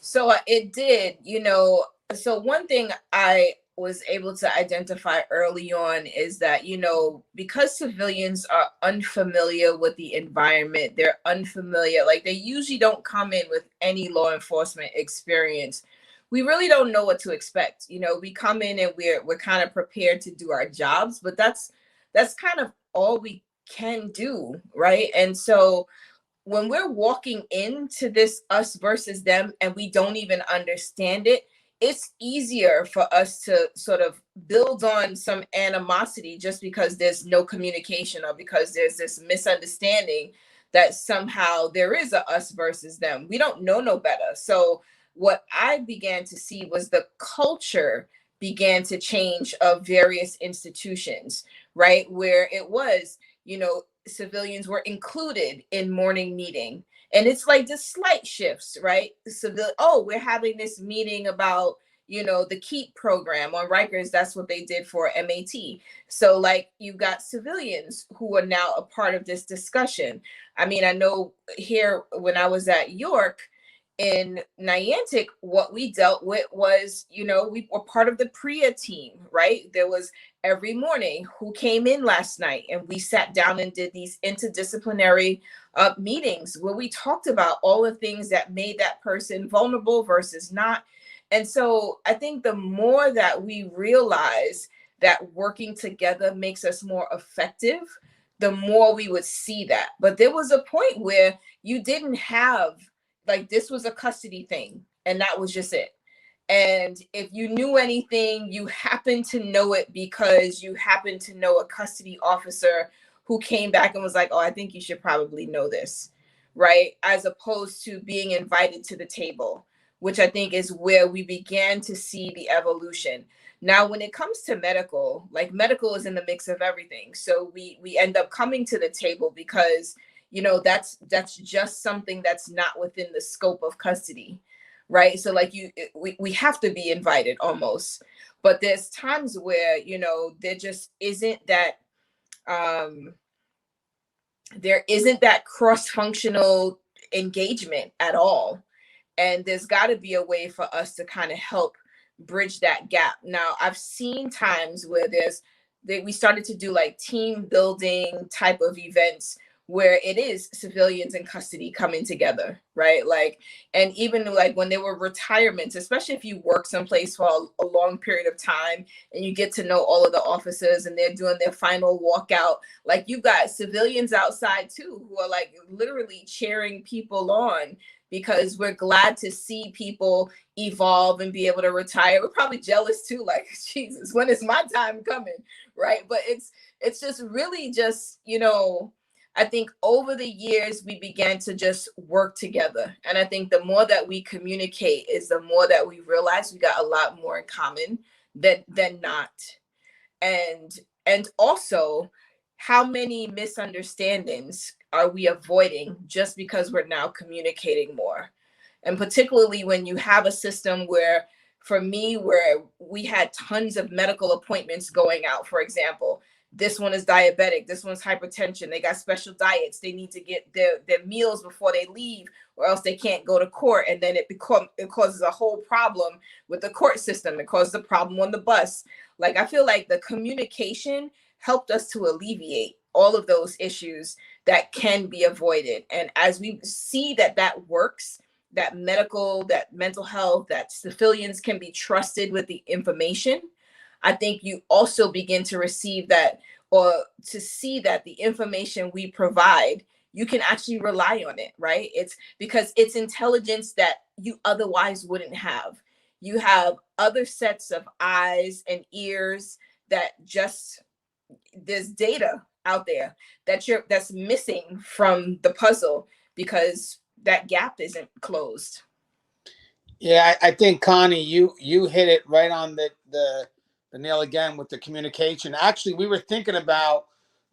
So it did, you know. So one thing I was able to identify early on is that, you know, because civilians are unfamiliar with the environment, they're unfamiliar, like they usually don't come in with any law enforcement experience. We really don't know what to expect. You know, we come in and we're kind of prepared to do our jobs, but that's kind of all we can do, right? And so when we're walking into this us versus them and we don't even understand it, it's easier for us to sort of build on some animosity just because there's no communication or because there's this misunderstanding that somehow there is a us versus them. We don't know no better. So what I began to see was the culture began to change of various institutions, right? Where it was, you know, civilians were included in morning meeting. And it's like the slight shifts, right? Oh, we're having this meeting about, you know, the KEEP program on Rikers. That's what they did for MAT. So like you've got civilians who are now a part of this discussion. I mean, I know here when I was at York, in Niantic, what we dealt with was, you know, we were part of the PREA team, right? There was every morning who came in last night, and we sat down and did these interdisciplinary meetings where we talked about all the things that made that person vulnerable versus not. And so I think the more that we realize that working together makes us more effective, the more we would see that. But there was a point where you didn't have, like, this was a custody thing and that was just it. And if you knew anything, you happened to know it because you happened to know a custody officer who came back and was like, oh, I think you should probably know this, right? As opposed to being invited to the table, which I think is where we began to see the evolution. Now, when it comes to medical, like medical is in the mix of everything. So we end up coming to the table because, you know, that's just something that's not within the scope of custody, right? So like we have to be invited almost, but there's times where, you know, there just isn't that, there isn't that cross-functional engagement at all. And there's got to be a way for us to kind of help bridge that gap. Now, I've seen times where we started to do like team building type of events where it is civilians in custody coming together, right? Like, and even like when there were retirements, especially if you work someplace for a long period of time and you get to know all of the officers and they're doing their final walkout, like you've got civilians outside too, who are like literally cheering people on because we're glad to see people evolve and be able to retire. We're probably jealous too, like, Jesus, when is my time coming, right? But it's just really just, you know, I think over the years, we began to just work together. And I think the more that we communicate is the more that we realize we got a lot more in common than not. And also, how many misunderstandings are we avoiding just because we're now communicating more? And particularly when you have a system where, for me, where we had tons of medical appointments going out, for example, this one is diabetic, this one's hypertension, they got special diets, they need to get their meals before they leave, or else they can't go to court. And then it causes a whole problem with the court system. It causes a problem on the bus. Like, I feel like the communication helped us to alleviate all of those issues that can be avoided. And as we see that works, that mental health, that civilians can be trusted with the information, I think you also begin to receive that, or to see that the information we provide, you can actually rely on it, right? It's because it's intelligence that you otherwise wouldn't have. You have other sets of eyes and ears that just, there's data out there that's missing from the puzzle because that gap isn't closed. Yeah, I think, Connie, you hit it right on the nail again with the communication. Actually, we were thinking about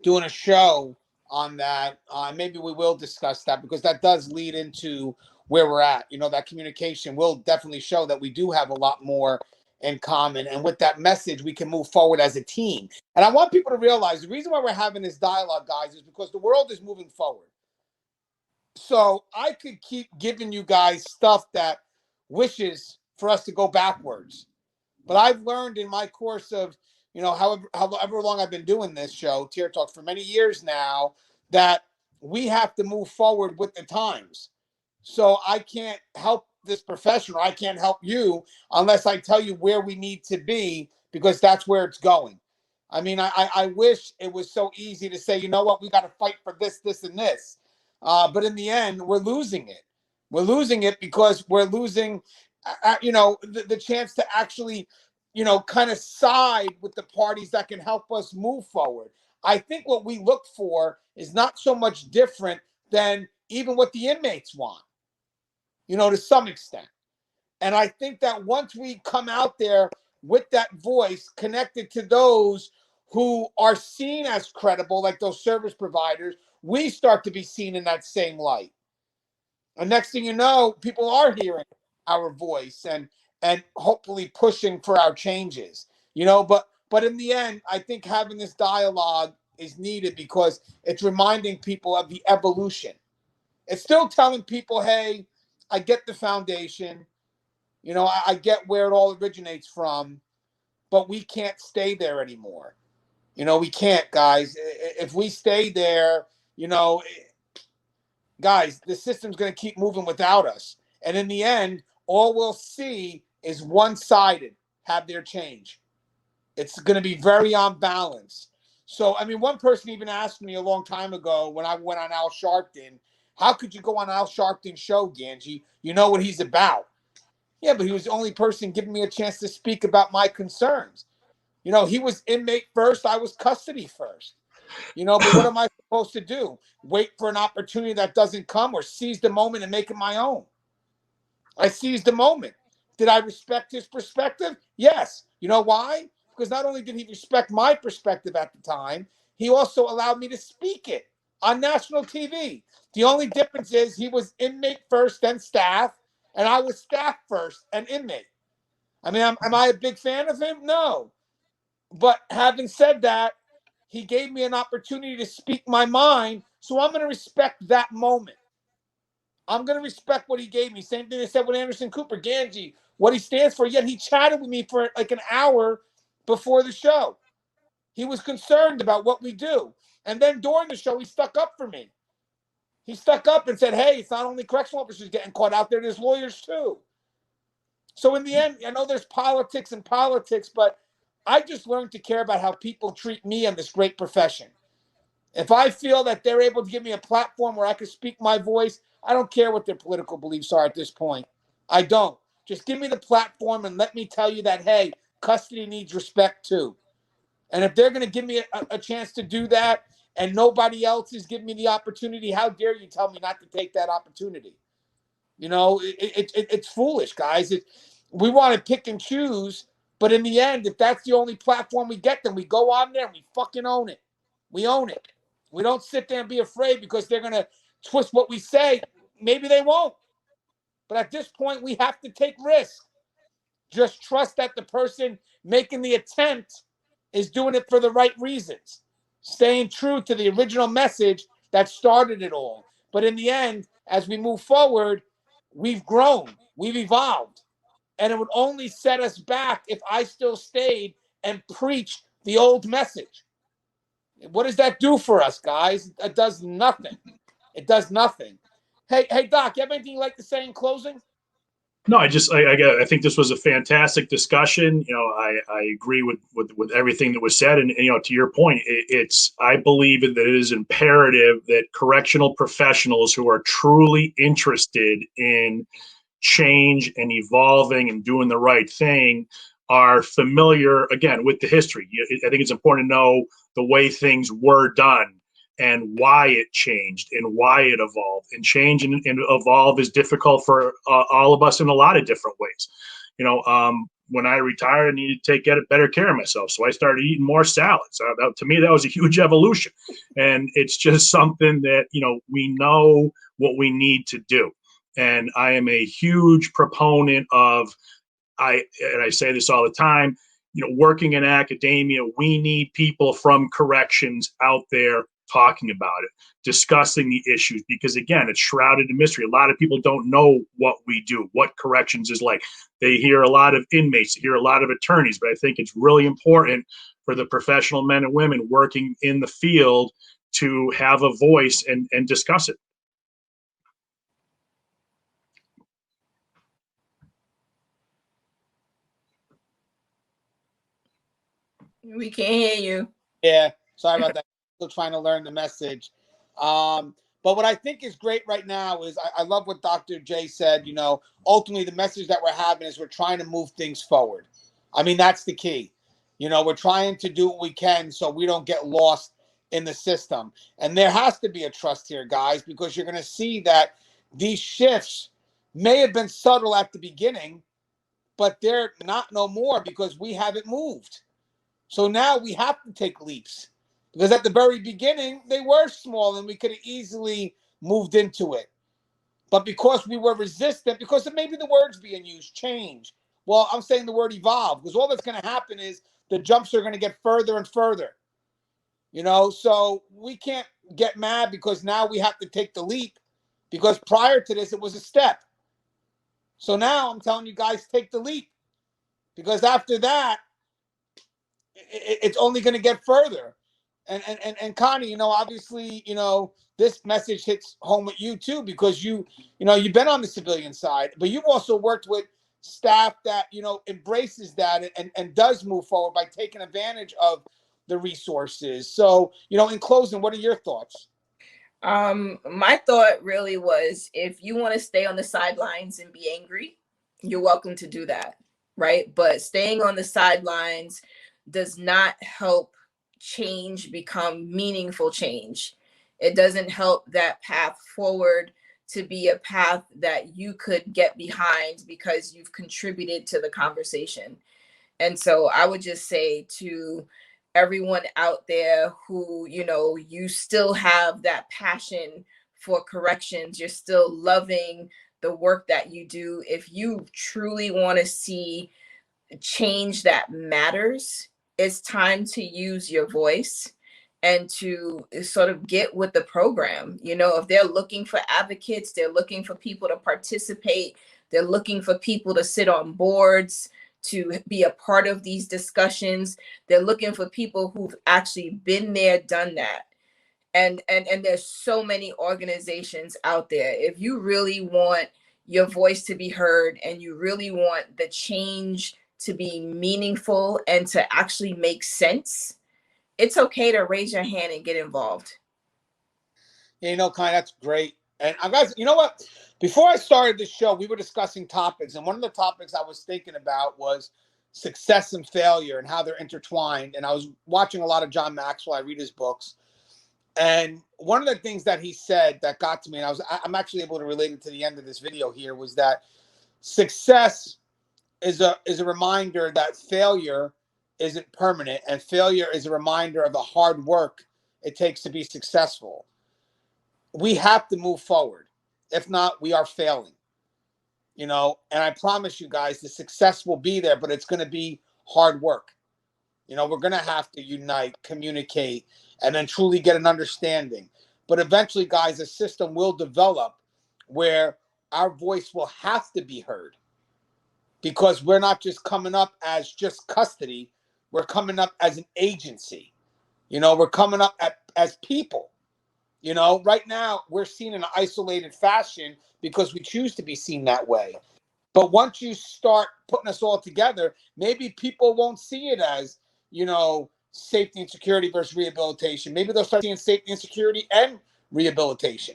doing a show on that. Maybe we will discuss that, because that does lead into where we're at. You know, that communication will definitely show that we do have a lot more in common. And with that message, we can move forward as a team. And I want people to realize the reason why we're having this dialogue, guys, is because the world is moving forward. So I could keep giving you guys stuff that wishes for us to go backwards. But I've learned in my course of, you know, however long I've been doing this show, Tier Talk, for many years now, that we have to move forward with the times. So I can't help this profession, or I can't help you unless I tell you where we need to be, because that's where it's going. I mean, I wish it was so easy to say, you know what, we got to fight for this, this, and this. But in the end, we're losing it. We're losing it because we're losing, you know, the chance to actually, you know, kind of side with the parties that can help us move forward. I think what we look for is not so much different than even what the inmates want, you know, to some extent. And I think that once we come out there with that voice connected to those who are seen as credible, like those service providers, we start to be seen in that same light. And next thing you know, people are hearing our voice and hopefully pushing for our changes. You know, but in the end, I think having this dialogue is needed because it's reminding people of the evolution. It's still telling people, hey, I get the foundation. You know, I get where it all originates from, but we can't stay there anymore. You know, we can't, guys. If we stay there, you know, guys, the system's going to keep moving without us. And in the end, all we'll see is one-sided have their change. It's going to be very unbalanced. So, I mean, one person even asked me a long time ago when I went on Al Sharpton, how could you go on Al Sharpton's show, Gangi? You know what he's about. Yeah, but he was the only person giving me a chance to speak about my concerns. You know, he was inmate first, I was custody first. You know, but what am I supposed to do? Wait for an opportunity that doesn't come, or seize the moment and make it my own? I seized the moment. Did I respect his perspective? Yes. You know why? Because not only did he respect my perspective at the time, he also allowed me to speak it on national TV. The only difference is he was inmate first, then staff, and I was staff first and inmate. I mean, am I a big fan of him? No. But having said that, he gave me an opportunity to speak my mind, so I'm going to respect that moment. I'm going to respect what he gave me. Same thing they said with Anderson Cooper, Gangi, what he stands for. Yet he chatted with me for like an hour before the show. He was concerned about what we do. And then during the show, he stuck up for me. He stuck up and said, hey, it's not only correctional officers getting caught out there, there's lawyers too. So in the end, I know there's politics and politics, but I just learned to care about how people treat me in this great profession. If I feel that they're able to give me a platform where I can speak my voice, I don't care what their political beliefs are at this point. I don't. Just give me the platform and let me tell you that, hey, custody needs respect too. And if they're going to give me a chance to do that and nobody else is giving me the opportunity, how dare you tell me not to take that opportunity? You know, it's foolish, guys. We want to pick and choose, but in the end, if that's the only platform we get, then we go on there and we fucking own it. We own it. We don't sit there and be afraid because they're going to twist what we say. Maybe they won't. But at this point, we have to take risks. Just trust that the person making the attempt is doing it for the right reasons. staying true to the original message that started it all. But in the end, as we move forward, we've grown, we've evolved. And it would only set us back if I still stayed and preached the old message. What does that do for us, guys? It does nothing. It does nothing. Hey, Doc, you have anything you'd like to say in closing? No, I think this was a fantastic discussion. I agree with everything that was said, and to your point, I believe that it is imperative that correctional professionals who are truly interested in change and evolving and doing the right thing are familiar again with the history. I think it's important to know the way things were done and why it changed and why it evolved. And change and evolve is difficult for all of us in a lot of different ways. When I retired, I needed to get better care of myself. So I started eating more salads. To me, that was a huge evolution. And it's just something that, we know what we need to do. And I am a huge proponent of, and I say this all the time, working in academia, we need people from corrections out there talking about it, discussing the issues, because again, it's shrouded in mystery. A lot of people don't know what we do, what corrections is like. They hear a lot of inmates, they hear a lot of attorneys, but I think it's really important for the professional men and women working in the field to have a voice and discuss it. We can't hear you. Yeah, sorry about that. Still trying to learn the message. But what I think is great right now is I love what Dr. Jay said. Ultimately, the message that we're having is we're trying to move things forward. I mean, that's the key. We're trying to do what we can so we don't get lost in the system. And there has to be a trust here, guys, because you're going to see that these shifts may have been subtle at the beginning, but they're not no more because we haven't moved. So now we have to take leaps because at the very beginning, they were small and we could have easily moved into it. But because we were resistant, because of maybe the words being used, change. Well, I'm saying the word evolve because all that's going to happen is the jumps are going to get further and further. So we can't get mad because now we have to take the leap because prior to this, it was a step. So now I'm telling you guys, take the leap because after that, it's only going to get further. And Connie, obviously, this message hits home with you too because you've been on the civilian side, but you've also worked with staff that embraces that and does move forward by taking advantage of the resources. So in closing, what are your thoughts? My thought really was if you want to stay on the sidelines and be angry, you're welcome to do that, right? But staying on the sidelines does not help change become meaningful change. It doesn't help that path forward to be a path that you could get behind because you've contributed to the conversation. And so I would just say to everyone out there who, you still have that passion for corrections, you're still loving the work that you do. If you truly want to see change that matters, it's time to use your voice and to sort of get with the program. If they're looking for advocates, they're looking for people to participate, they're looking for people to sit on boards, to be a part of these discussions. They're looking for people who've actually been there, done that. And there's so many organizations out there. If you really want your voice to be heard and you really want the change to be meaningful and to actually make sense, it's okay to raise your hand and get involved. Connie, that's great. And guys, you know what? Before I started this show, we were discussing topics, and one of the topics I was thinking about was success and failure and how they're intertwined. And I was watching a lot of John Maxwell. I read his books. And one of the things that he said that got to me, and I'm actually able to relate it to the end of this video here, was that success is a reminder that failure isn't permanent, and failure is a reminder of the hard work it takes to be successful. We have to move forward. If not, we are failing. And I promise you guys, the success will be there, but it's going to be hard work. You know, we're going to have to unite, communicate, and then truly get an understanding. But eventually, guys, a system will develop where our voice will have to be heard, because we're not just coming up as just custody. We're coming up as an agency. You know, we're coming up as people. You know, right now we're seen in an isolated fashion because we choose to be seen that way. But once you start putting us all together, maybe people won't see it as, you know, safety and security versus rehabilitation. Maybe they'll start seeing safety and security and rehabilitation.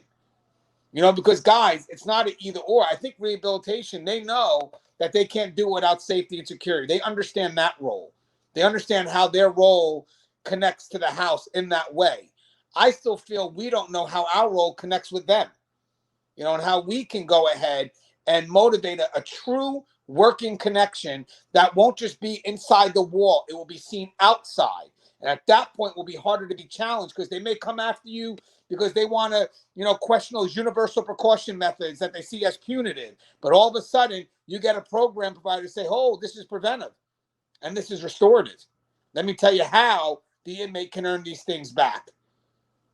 You know, because guys, it's not an either or. I think rehabilitation, they know that they can't do it without safety and security. They understand that role. They understand how their role connects to the house in that way. I still feel we don't know how our role connects with them, you know, and how we can go ahead and motivate a true working connection that won't just be inside the wall. It will be seen outside. And at that point, it will be harder to be challenged, because they may come after you because they want to, you know, question those universal precaution methods that they see as punitive. But all of a sudden, you get a program provider say, oh, this is preventive and this is restorative. Let me tell you how the inmate can earn these things back.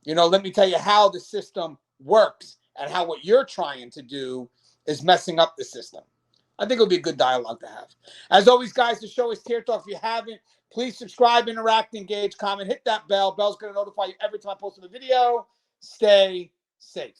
You know, let me tell you how the system works and how what you're trying to do is messing up the system. I think it'll be a good dialogue to have. As always, guys, the show is Tear Talk. If you haven't, please subscribe, interact, engage, comment, hit that bell. Bell's going to notify you every time I post a video. Stay safe.